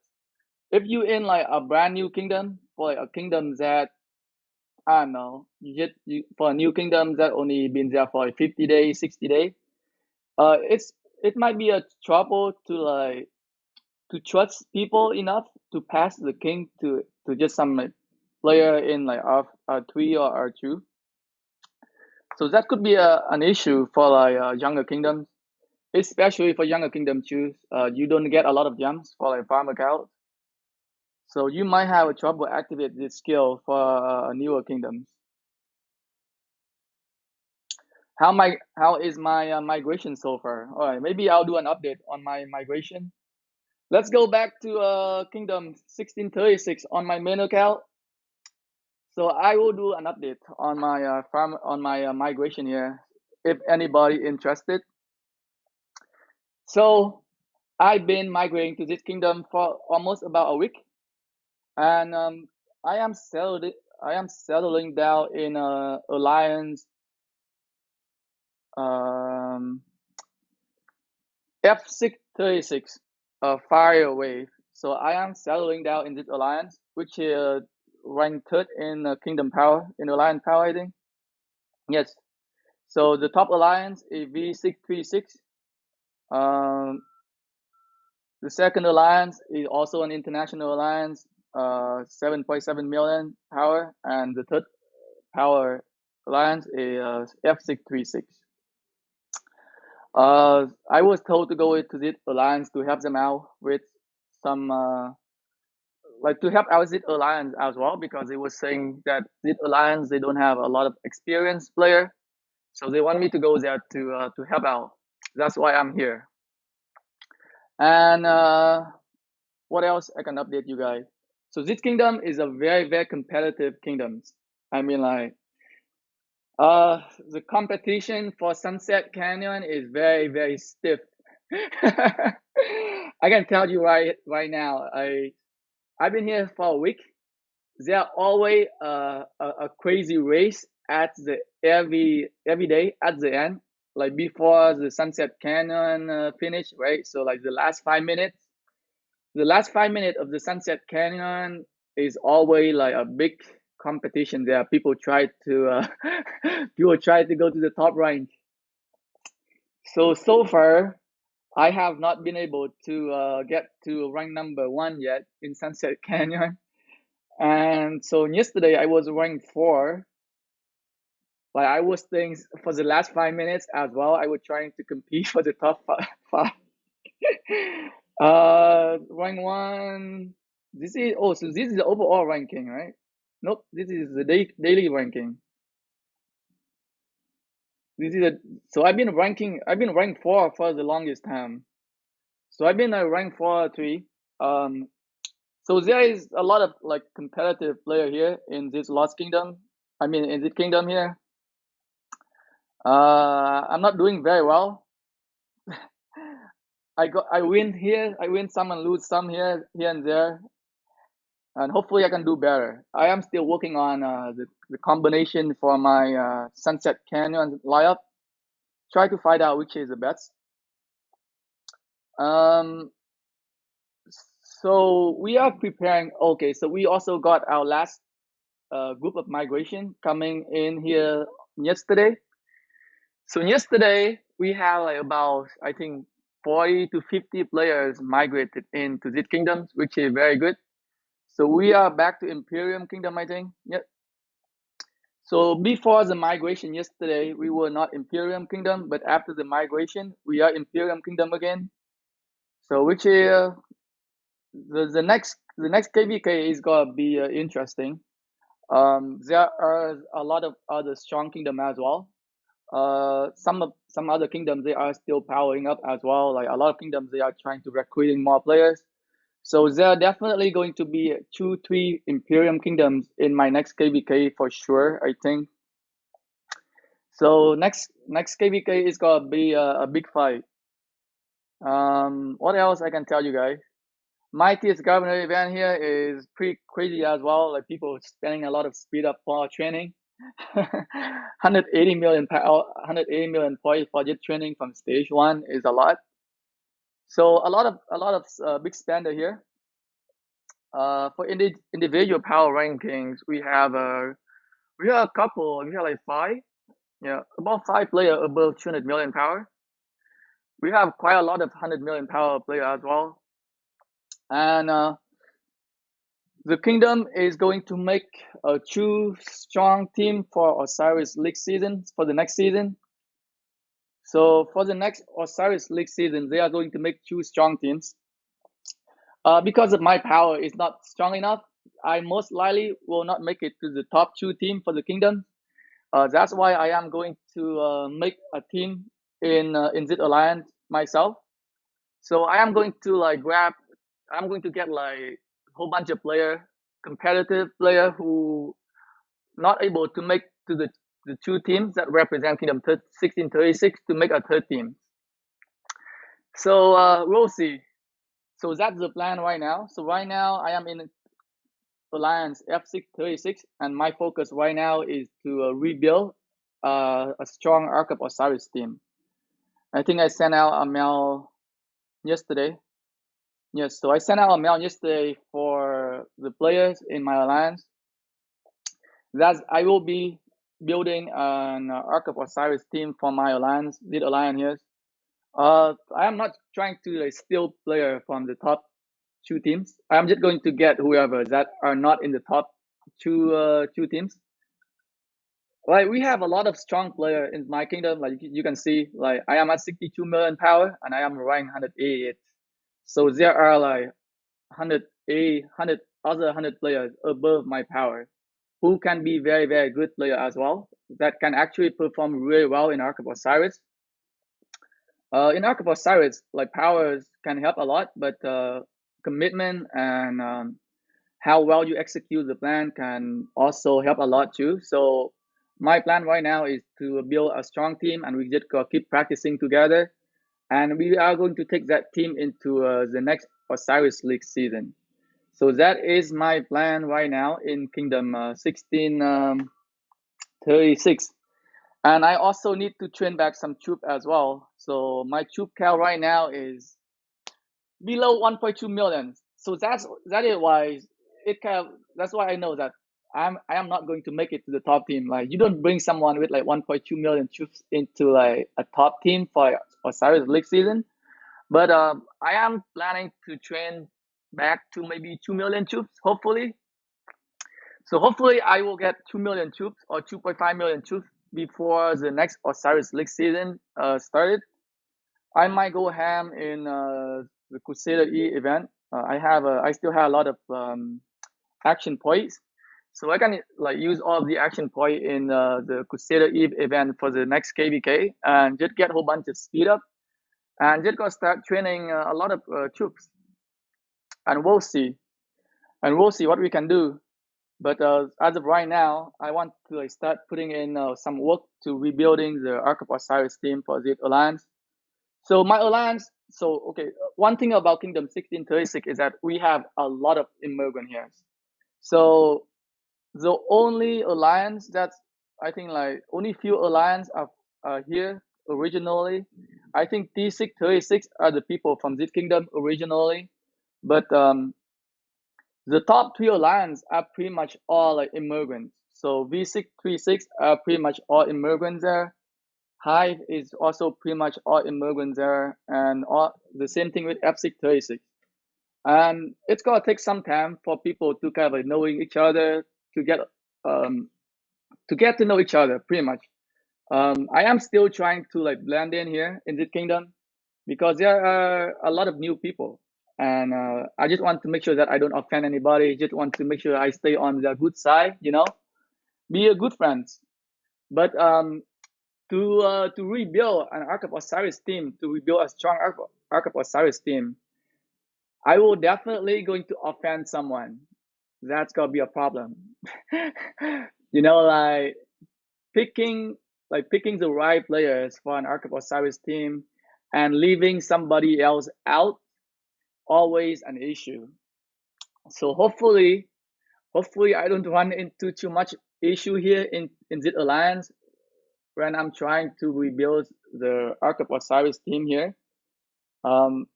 if you in like a brand new kingdom, for like a kingdom that I don't know, for a new kingdom that only been there for like 50 days, 60 days, it might be a trouble to trust people enough to pass the king to just some like player in like R3 or R2. So that could be an issue for like younger kingdoms, especially for younger kingdom too. You don't get a lot of gems for like farm accounts, so you might have a trouble activate this skill for newer kingdoms. How is my migration so far? All right, maybe I'll do an update on my migration. Let's go back to kingdom 1636 on my main account. So I will do an update on my farm on my migration here, if anybody interested. So I've been migrating to this kingdom for almost about a week, and I am settled. I am settling down in a alliance. Um, F636, fire wave. So I am settling down in this alliance, which is ranked third in Kingdom Power, in Alliance Power, I think. Yes. So the top alliance is V636. Um, the second alliance is also an international alliance, 7.7 million power, and the third power alliance is F636. I was told to go into this alliance to help them out with some, like to help out this alliance as well, because they were saying that this alliance they don't have a lot of experienced player, so they want me to go there to help out. That's why I'm here. And what else I can update you guys? So this kingdom is a very competitive kingdom. I mean, like, the competition for Sunset Canyon is very stiff. I can tell you right now. I've been here for a week. There always a crazy race at the every day at the end, like before the Sunset Canyon finish, right? So like the last 5 minutes, of the Sunset Canyon is always like a big competition there. People try to people try to go to the top rank. So far, I have not been able to get to rank number one yet in Sunset Canyon. And so yesterday I was ranked four. Like I was thinking for the last 5 minutes as well. I was trying to compete for the top five. Rank one. So this is the overall ranking, right? Nope, this is the daily ranking. This is a so I've been ranked four for the longest time. So I've been ranked 4 or 3. So there is a lot of like competitive player here in this Lost Kingdom. I mean in this kingdom here. I'm not doing very well. I win here, I win some and lose some here and there, and hopefully I can do better. I am still working on the combination for my Sunset Canyon lineup. Try to find out which is the best. Um, so we are preparing. Okay, so we also got our last group of migration coming in here yesterday. So yesterday we have like about I think 40 to 50 players migrated into this kingdom, which is very good. So we are back to Imperium Kingdom, I think. Yep. So before the migration yesterday, we were not Imperium Kingdom, but after the migration, we are Imperium Kingdom again. So which is the next KVK is gonna be interesting. There are a lot of other strong kingdom as well. Some other kingdoms they are still powering up as well. Like a lot of kingdoms they are trying to recruiting more players. So there are definitely going to be 2-3 Imperium kingdoms in my next KVK for sure, I think. So next KVK is gonna be a big fight. What else I can tell you guys? Mightiest Governor event here is pretty crazy as well. Like people spending a lot of speed up for training. 180 million power, 180 million points for jet training from stage 1 is a lot. So a lot of big spender here. For individual power rankings, we have a couple. We have like 5. Yeah, about 5 player above 200 million power. We have quite a lot of 100 million power player as well. And the kingdom is going to make a 2 strong team for Osiris League season for the next season. So for the next Osiris League season, they are going to make 2 strong teams. Because of my power is not strong enough, I most likely will not make it to the top 2 team for the kingdom. That's why I am going to make a team in this alliance myself. So I am going to I'm going to get like a whole bunch of competitive player who not able to make to the 2 teams that represent Kingdom 1636 to make a 3rd team. So we'll see. So that's the plan right now. So right now I am in Alliance F636, and my focus right now is to rebuild a strong Ark of Osiris team. I think I sent out a mail yesterday. Yes, so I sent out a mail yesterday for the players in my alliance that I will be building an Ark of Osiris team for my alliance, lead alliance here. I am not trying to like steal player from the top two teams. I'm just going to get whoever that are not in the top two teams. Like we have a lot of strong player in my kingdom. Like you can see, like I am at 62 million power and I am rank 188. So there are like 100 other 100 players above my power who can be very good player as well that can actually perform really well in Ark of Osiris. In Ark of Osiris, like powers can help a lot, but commitment and how well you execute the plan can also help a lot too. So my plan right now is to build a strong team, and we just keep practicing together, and we are going to take that team into the next Osiris League season. So that is my plan right now in Kingdom 1636. And I also need to train back some troop as well. So my troop count right now is below 1.2 million. So that is why it kind of that's why I know that I am not going to make it to the top team. Like you don't bring someone with like 1.2 million troops into like a top team for Osiris League season. But I am planning to train back to maybe 2 million troops, hopefully. So hopefully I will get 2 million troops or 2.5 million troops before the next Osiris League season started. I might go ham in the Crusader E event. I still have a lot of action points, so I can like use all of the action point in the Crusader E event for the next KVK and just get a whole bunch of speed up and just go start training a lot of troops, and we'll see what we can do. But as of right now, I want to like start putting in some work to rebuilding the Ark of Osiris team for the Alliance. So my alliance, so okay, one thing about Kingdom 1636 is that we have a lot of immigrant here. So the only alliance that's I think like only few alliance are here originally. I think T636 are the people from this kingdom originally, but the top three alliance are pretty much all like immigrants. So V636 are pretty much all immigrants there. Hive is also pretty much all immigrants there, and all the same thing with F636. And it's gonna take some time for people to kind of like knowing each other to get um to get to know each other pretty much. I am still trying to like blend in here in this kingdom because there are a lot of new people, and I just want to make sure that I don't offend anybody. Just want to make sure I stay on the good side, be a good friends. But to rebuild an Ark of Osiris team, to rebuild a strong Ark of Osiris team, I will definitely going to offend someone. That's gonna be a problem. Like picking picking the right players for an Ark of Osiris team and leaving somebody else out, always an issue. So hopefully I don't run into too much issue here in this alliance when I'm trying to rebuild the Ark of Osiris team here. Um,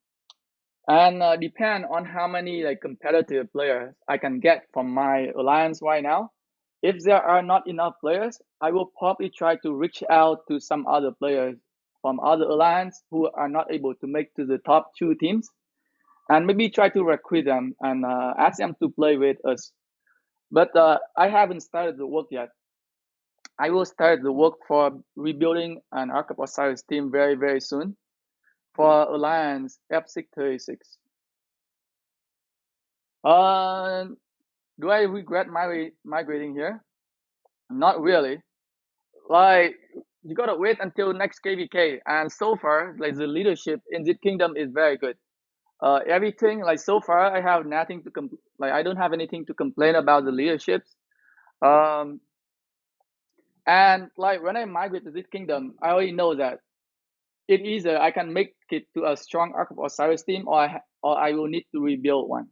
and depend on how many like competitive players I can get from my alliance right now. If there are not enough players, I will probably try to reach out to some other players from other alliance who are not able to make to the top two teams, and maybe try to recruit them and ask them to play with us. But I haven't started the work yet. I will start the work for rebuilding an Ark of Osiris team very soon for Alliance F636. Do I regret migrating here? Not really. Like you gotta wait until next KVK, and so far, like the leadership in this kingdom is very good. Everything like so far, I have nothing to like I don't have anything to complain about the leaderships. Um, and like when I migrate to this kingdom, I already know that it either I can make it to a strong Ark of Osiris team, or I will need to rebuild one.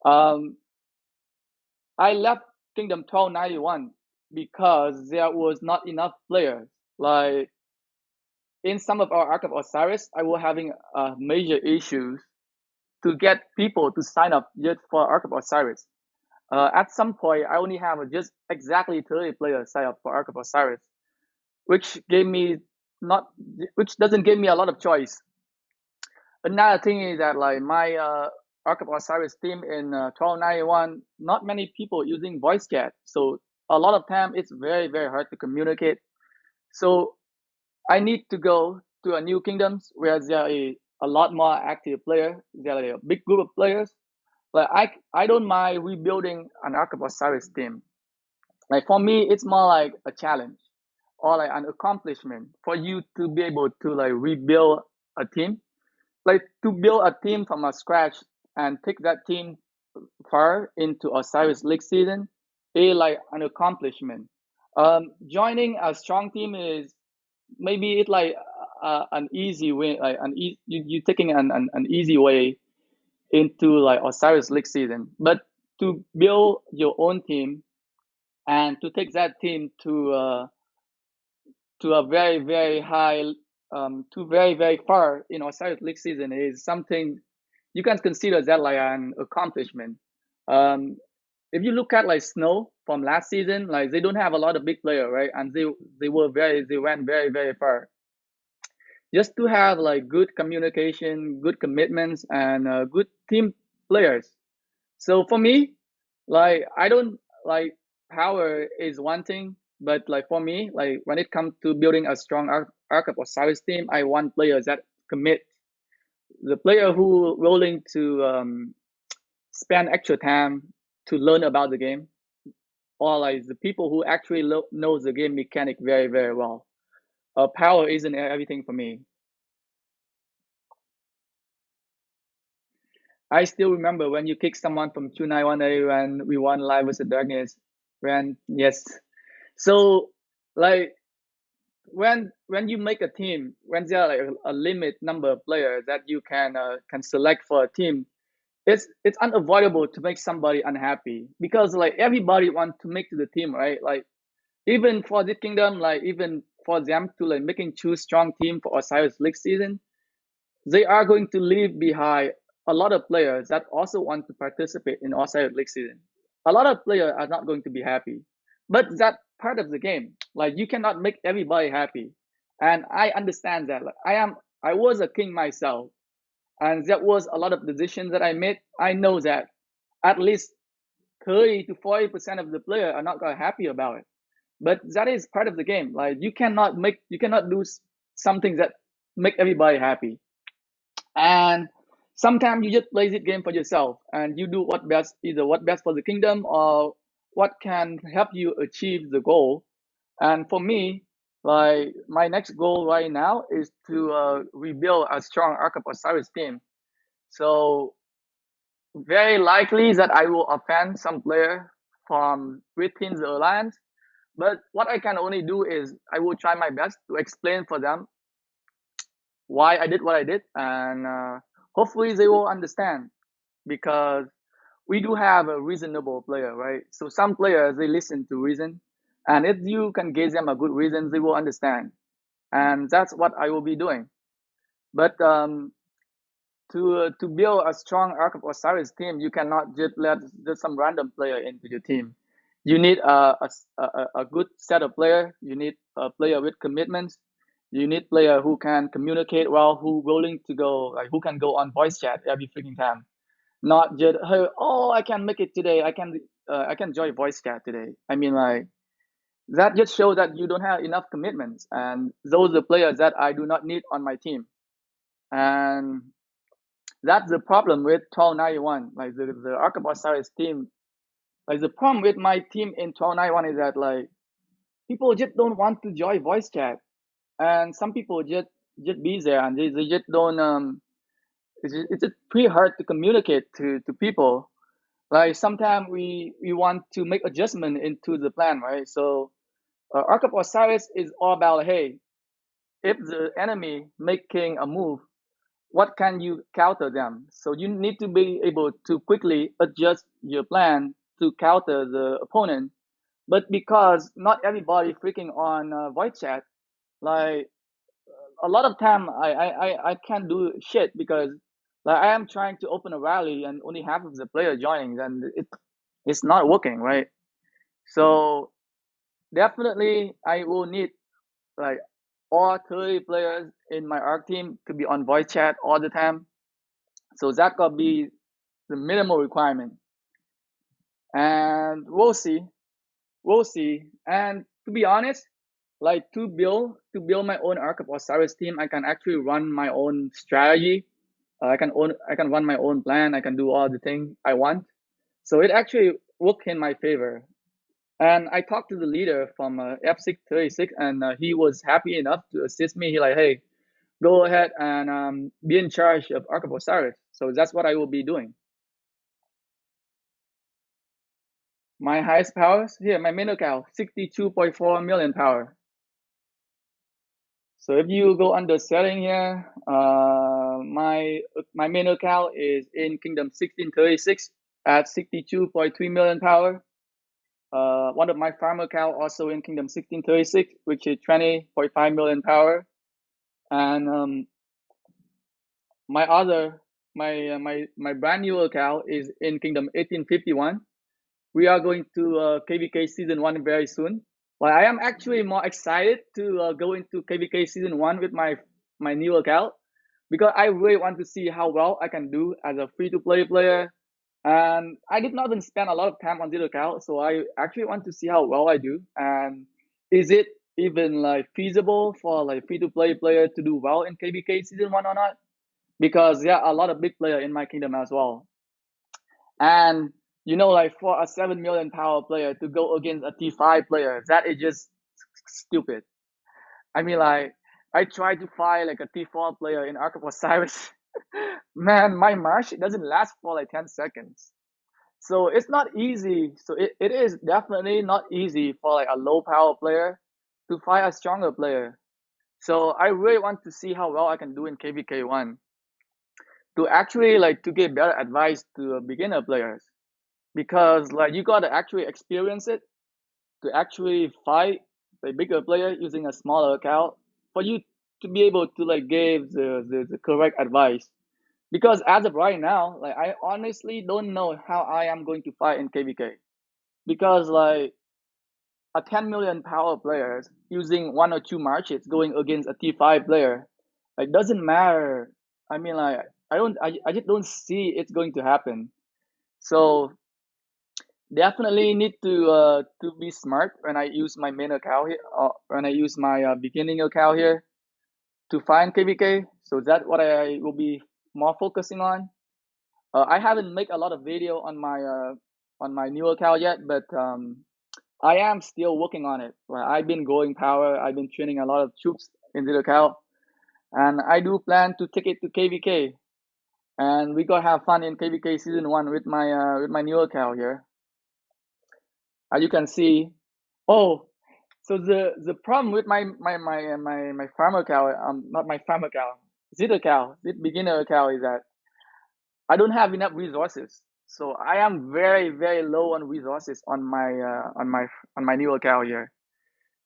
Um, I left Kingdom 1291 because there was not enough players. Like in some of our Ark of Osiris, I was having major issues to get people to sign up just for Ark of Osiris. At some point, I only have just exactly 30 players sign up for Ark of Osiris, which gave me not, which doesn't give me a lot of choice. Another thing is that like my Ark of Osiris team in 1291, not many people using voice chat, so a lot of time it's very hard to communicate. So I need to go to a new kingdoms where there are a lot more active player. There are a big group of players. Like I don't mind rebuilding an Ark of Osiris team. Like for me, it's more like a challenge or like an accomplishment for you to be able to like rebuild a team, like to build a team from a scratch and take that team far into Osiris League season is like an accomplishment. Joining a strong team is maybe it's like an easy way, like you taking an easy way into like Osiris League season, but to build your own team and to take that team to a very high to very far in Osiris League season is something you can consider that like an accomplishment. Um, if you look at like Snow from last season, like they don't have a lot of big player, right? And they went very far. Just to have like good communication, good commitments, and good team players. So for me, like I don't like power is one thing, but like for me, like when it comes to building a strong Ark of Osiris team, I want players that commit. The player who willing to spend extra time to learn about the game, or like the people who actually knows the game mechanic very well. Power isn't everything for me. I still remember when you kicked someone from 291A when we won live with the darkness. When yes, so like when you make a team, when there are like a limit number of players that you can select for a team, it's unavoidable to make somebody unhappy because like everybody wants to make to the team, right? Like even for this kingdom, like even for them to like making choose strong team for Osiris League season, they are going to leave behind a lot of players that also want to participate in Osiris League season. A lot of players are not going to be happy, but that part of the game. Like you cannot make everybody happy, and I understand that. Like I was a king myself, and that was a lot of decisions that I made. I know that at least 30 to 40% of the player are not gonna happy about it, but that is part of the game. Like you cannot do something that make everybody happy. And sometimes you just play this game for yourself and you do what best, either what best for the kingdom or what can help you achieve the goal. And for me, like my next goal right now is to rebuild a strong Ark of Osiris team. So very likely that I will offend some player from within the alliance, but what I can only do is I will try my best to explain for them why I did what I did, and hopefully they will understand because we do have a reasonable player, right? So some players they listen to reason, and if you can give them a good reason, they will understand, and that's what I will be doing. But to build a strong Ark of Osiris team, you cannot just let just some random player into your team. You need a good set of player. You need a player with commitments. You need player who can communicate well, who willing to go, like who can go on voice chat every freaking time. Not just hey, oh I can make it today. I can join voice chat today. I mean like that just shows that you don't have enough commitments, and those are the players that I do not need on my team. And that's the problem with 1291. Like the Ark of Osiris team. Like the problem with my team in 1291 is that like people just don't want to join voice chat, and some people just be there and they just don't it's just pretty hard to communicate to people. Like sometimes we want to make adjustment into the plan, right? So Ark of Osiris is all about hey, if the enemy making a move, what can you counter them? So you need to be able to quickly adjust your plan to counter the opponent. But because not everybody freaking on voice chat, like a lot of time I can't do shit because like I am trying to open a rally and only half of the player joining, and it's not working, right? So definitely I will need like all 30 players in my ARC team to be on voice chat all the time. So that could be the minimal requirement, and we'll see. We'll see. And to be honest, like to build my own Arc of Osiris team, I can actually run my own strategy. I can run my own plan. I can do all the things I want. So it actually worked in my favor. And I talked to the leader from F636, and he was happy enough to assist me. He like, hey, go ahead and be in charge of Arc of Osiris. So that's what I will be doing. My highest powers here, my main account, 62.4 million power. So if you go under setting here, my main account is in Kingdom 1636 at 62.3 million power. One of my farm account also in Kingdom 1636, which is 20.5 million power. And my brand new account is in Kingdom 1851. We are going to KVK season 1 very soon. Well, I am actually more excited to go into KVK season 1 with my new account because I really want to see how well I can do as a free-to-play player. And I did not even spend a lot of time on this account, so I actually want to see how well I do. And is it even like feasible for like free-to-play player to do well in KVK season 1 or not? Because there are a lot of big player in my kingdom as well. And like for a 7 million power player to go against a T5 player, that is just stupid. I mean, like, I tried to fight like a T4 player in Ark of Osiris. Man, my march doesn't last for like 10 seconds. So it's not easy. So it is definitely not easy for like a low power player to fight a stronger player. So I really want to see how well I can do in KVK1 to actually like to give better advice to beginner players, because like you gotta actually experience it to actually fight a bigger player using a smaller account for you to be able to like give the correct advice. Because as of right now, like I honestly don't know how I am going to fight in KVK, because like a 10 million power players using one or two marches going against a T5 player, like doesn't matter. I mean, like I just don't see it's going to happen. So definitely need to be smart when I use my main account here, when I use my beginning account here to find KVK. So that's what I will be more focusing on. I haven't made a lot of video on my new account yet, but I am still working on it. Like, I've been growing power. I've been training a lot of troops in the account, and I do plan to take it to KVK. And we gonna have fun in KVK season 1 with my new account here. As you can see, oh, so the problem with my farm account, not my farm account, zit account, zit beginner account, is that I don't have enough resources. So I am very very low on resources on my new account here.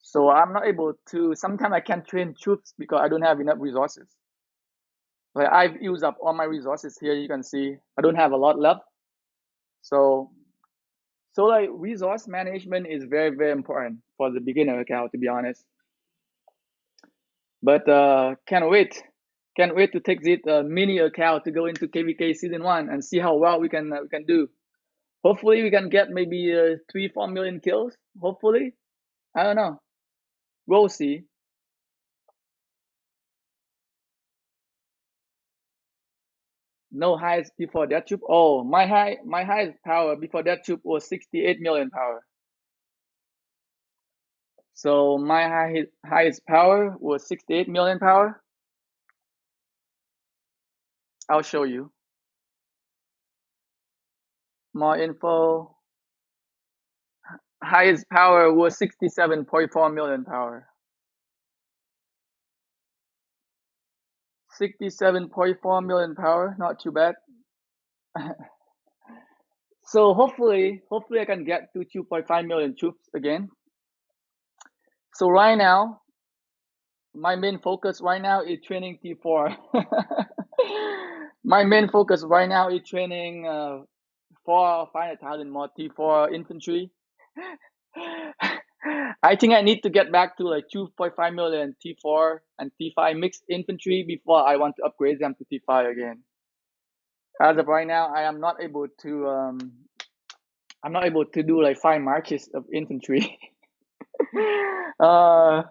So I'm not able to. Sometimes I can't train troops because I don't have enough resources. Like I've used up all my resources here. You can see I don't have a lot left. So like resource management is very very important for the beginner account, to be honest. But can't wait to take this mini account to go into KVK season 1 and see how well we can do. Hopefully we can get maybe 3-4 million kills. Hopefully, I don't know. We'll see. No highest before that troop. Oh, my highest power before that troop was 68 million power. So my highest power was 68 million power. I'll show you more info. Highest power was 67.4 million power. 67.4 million power, not too bad. So hopefully I can get to 2.5 million troops again. So right now my main focus right now is training T4. My main focus right now is training 500,000 more T4 infantry. I think I need to get back to like 2.5 million T4 and T5 mixed infantry before I want to upgrade them to T5 again. As of right now, I'm not able to do like 5 marches of infantry. uh,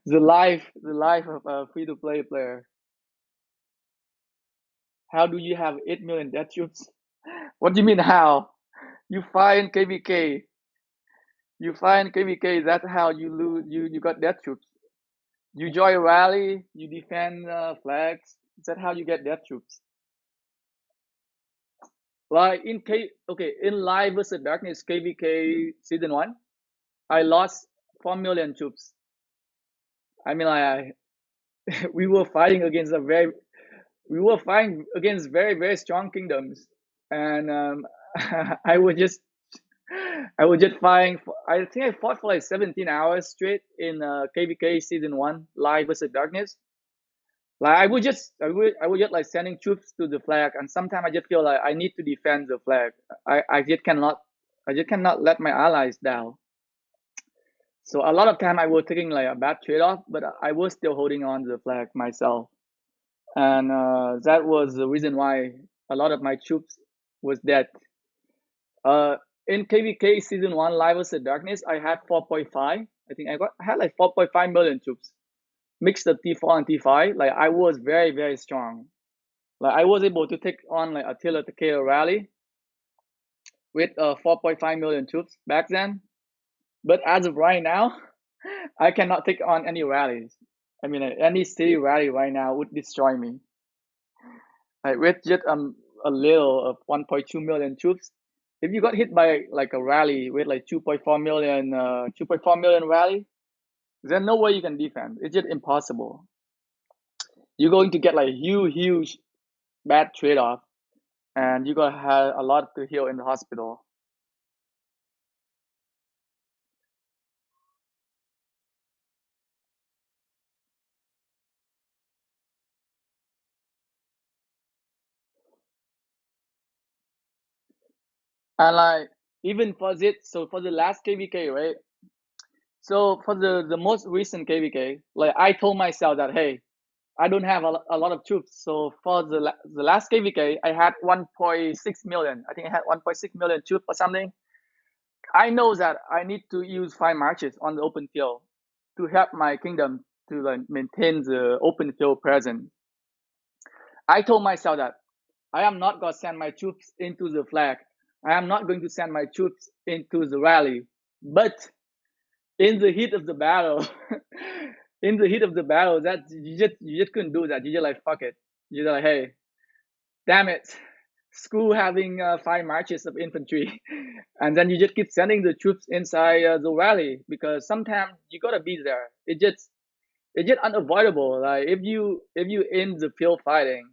the life of a free-to-play player. How do you have 8 million death troops? What do you mean how? You find KVK. You find KVK. That's how you lose. You got death troops. You join a rally. You defend flags. That's how you get death troops. Like in Live versus Darkness KVK season 1, I lost 4 million troops. I mean, like we were fighting against very very strong kingdoms, and I was just I was just fighting. I think I fought for like 17 hours straight in KVK season 1 Live versus Darkness. Like I would just like sending troops to the flag, and sometimes I just feel like I need to defend the flag. I just cannot let my allies down. So a lot of time I was taking like a bad trade-off, but I was still holding on to the flag myself, and that was the reason why a lot of my troops was dead. Uh, in KVK season 1 Live versus Darkness, I had 4.5. I think I had like 4.5 million troops, mixed of T4 and T5. Like I was very very strong. Like I was able to take on like Attila Takeda rally with 4.5 million troops back then. But as of right now, I cannot take on any rallies. I mean, any city rally right now would destroy me. Like with just a little of 1.2 million troops, if you got hit by like a rally with like 2.4 million rally, there's no way you can defend. It's just impossible. You're going to get like huge bad trade off, and you're gonna have a lot to heal in the hospital. And like even for it, so for the last KVK, right? So for the most recent KVK, like I told myself that hey, I don't have a lot of troops. So for the last KVK, I had 1.6 million. I think I had 1.6 million troops or something. I know that I need to use 5 marches on the open field to help my kingdom to like maintain the open field presence. I told myself that I am not going to send my troops into the flag. I am not going to send my troops into the rally. But in the heat of the battle, in the heat of the battle, that you just couldn't do that. You just like fuck it. You're just like, hey, damn it, screw having 5 marches of infantry, and then you just keep sending the troops inside the rally because sometimes you gotta be there. It's just unavoidable. Like if you in the field fighting,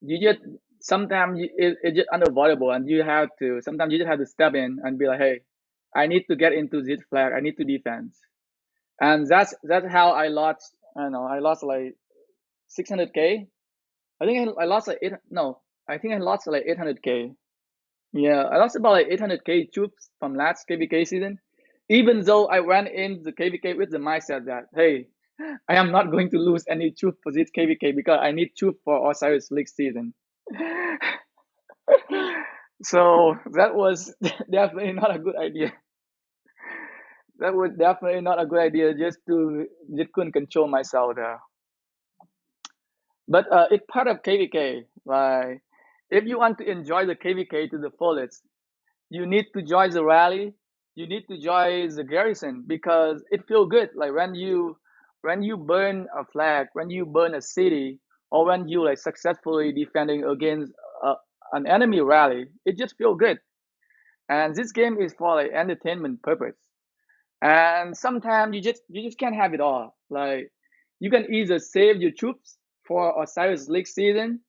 you just sometimes it's just unavoidable, and you have to sometimes you just have to step in and be like, hey, I need to get into this flag. I need to defend, and that's how I lost. I don't know. I lost like 600K. I think I lost like eight. No, I think I lost like 800K. Yeah, I lost about like 800K troops from last KVK season. Even though I went in the KVK with the mindset that hey, I am not going to lose any troop for this KVK because I need troop for Osiris League season. So that was definitely not a good idea. That was definitely not a good idea. Just couldn't control myself there. But it's part of KVK. Like if you want to enjoy the KVK to the fullest, you need to join the rally. You need to join the garrison because it feels good. Like when you burn a flag, when you burn a city, or when you like successfully defending against uh, an enemy rally, it just feels good. And this game is for like entertainment purpose. And sometimes you just can't have it all. Like you can either save your troops for Osiris League season,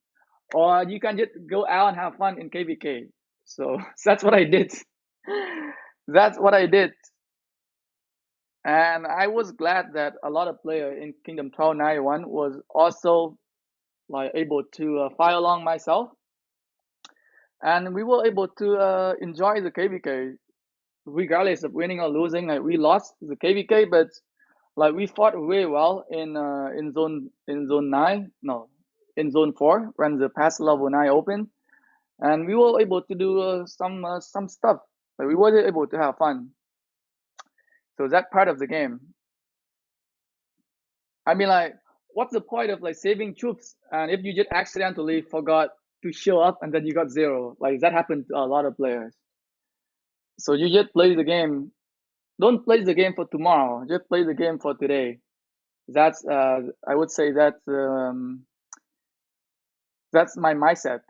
or you can just go out and have fun in KVK. So that's what I did. That's what I did. And I was glad that a lot of player in Kingdom 1291 was also like able to fire along myself, and we were able to enjoy the KVK regardless of winning or losing. Like we lost the KVK, but like we fought really well in zone 9, no, in zone 4 when the pass level 9 opened, and we were able to do some stuff. Like we were able to have fun. So that part of the game. I mean, like, what's the point of like saving troops and if you just accidentally forgot to show up and then you got 0? Like that happened to a lot of players. So you just play the game. Don't play the game for tomorrow. Just play the game for today. That's I would say that's my mindset.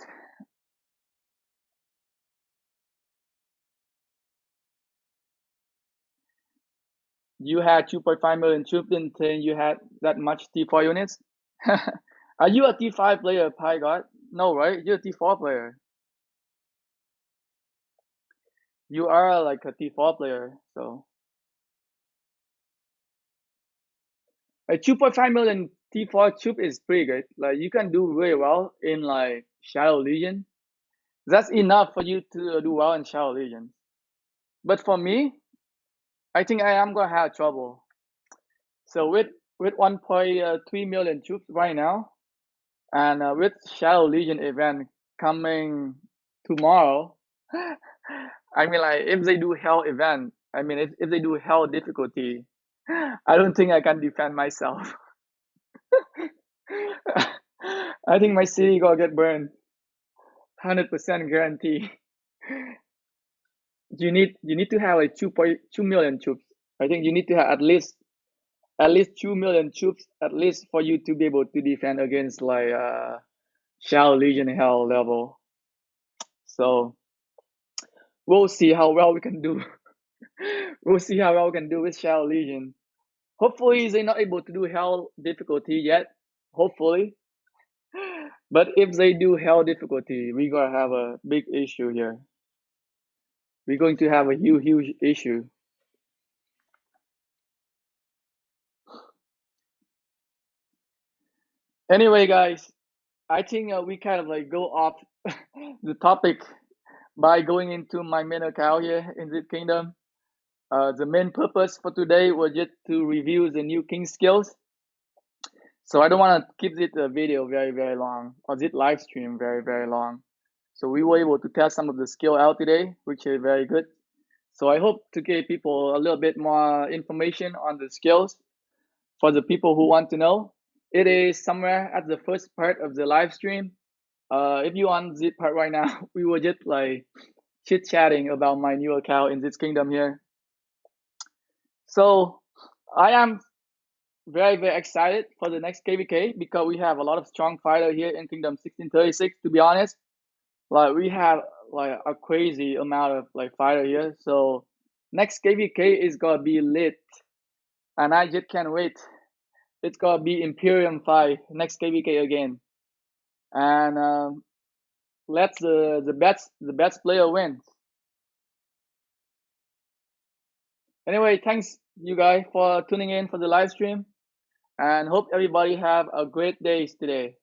You had 2.5 million troops until you had that much T4 units. Are you a T5 player, Pi God? No, right? You're a T4 player. You are like a T4 player, so a 2.5 million T4 troop is pretty good. Like you can do really well in like Shadow Legion. That's enough for you to do well in Shadow Legion. But for me, I think I am gonna have trouble. So with 1.3 million troops right now, and with Shadow Legion event coming tomorrow, I mean like if they do hell event, I mean if they do hell difficulty, I don't think I can defend myself. I think my city gonna get burned. 100% guarantee. You need to have like 2.2 million troops. I think you need to have at least 2 million troops at least for you to be able to defend against like Shadow Legion hell level. So we'll see how well we can do. We'll see how well we can do with Shadow Legion. Hopefully they're not able to do hell difficulty yet. Hopefully. But if they do hell difficulty, we're gonna have a big issue here. We're going to have a huge issue. Anyway, guys, I think we kind of like go off the topic by going into my main account here in this kingdom. The main purpose for today was just to review the new king skills. So I don't want to keep this video very long or this live stream very long. So we were able to test some of the skill out today, which is very good. So I hope to give people a little bit more information on the skills for the people who want to know. It is somewhere at the first part of the live stream. If you on this part right now, we were just like chit chatting about my new account in this kingdom here. So I am very excited for the next KVK because we have a lot of strong fighter here in Kingdom 1636. To be honest, like we have like a crazy amount of like fighter here. So next KVK is gonna be lit, and I just can't wait. It's gonna be Imperium 5 next KVK again, and let the best player win. Anyway, thanks you guys for tuning in for the live stream, and hope everybody have a great day today.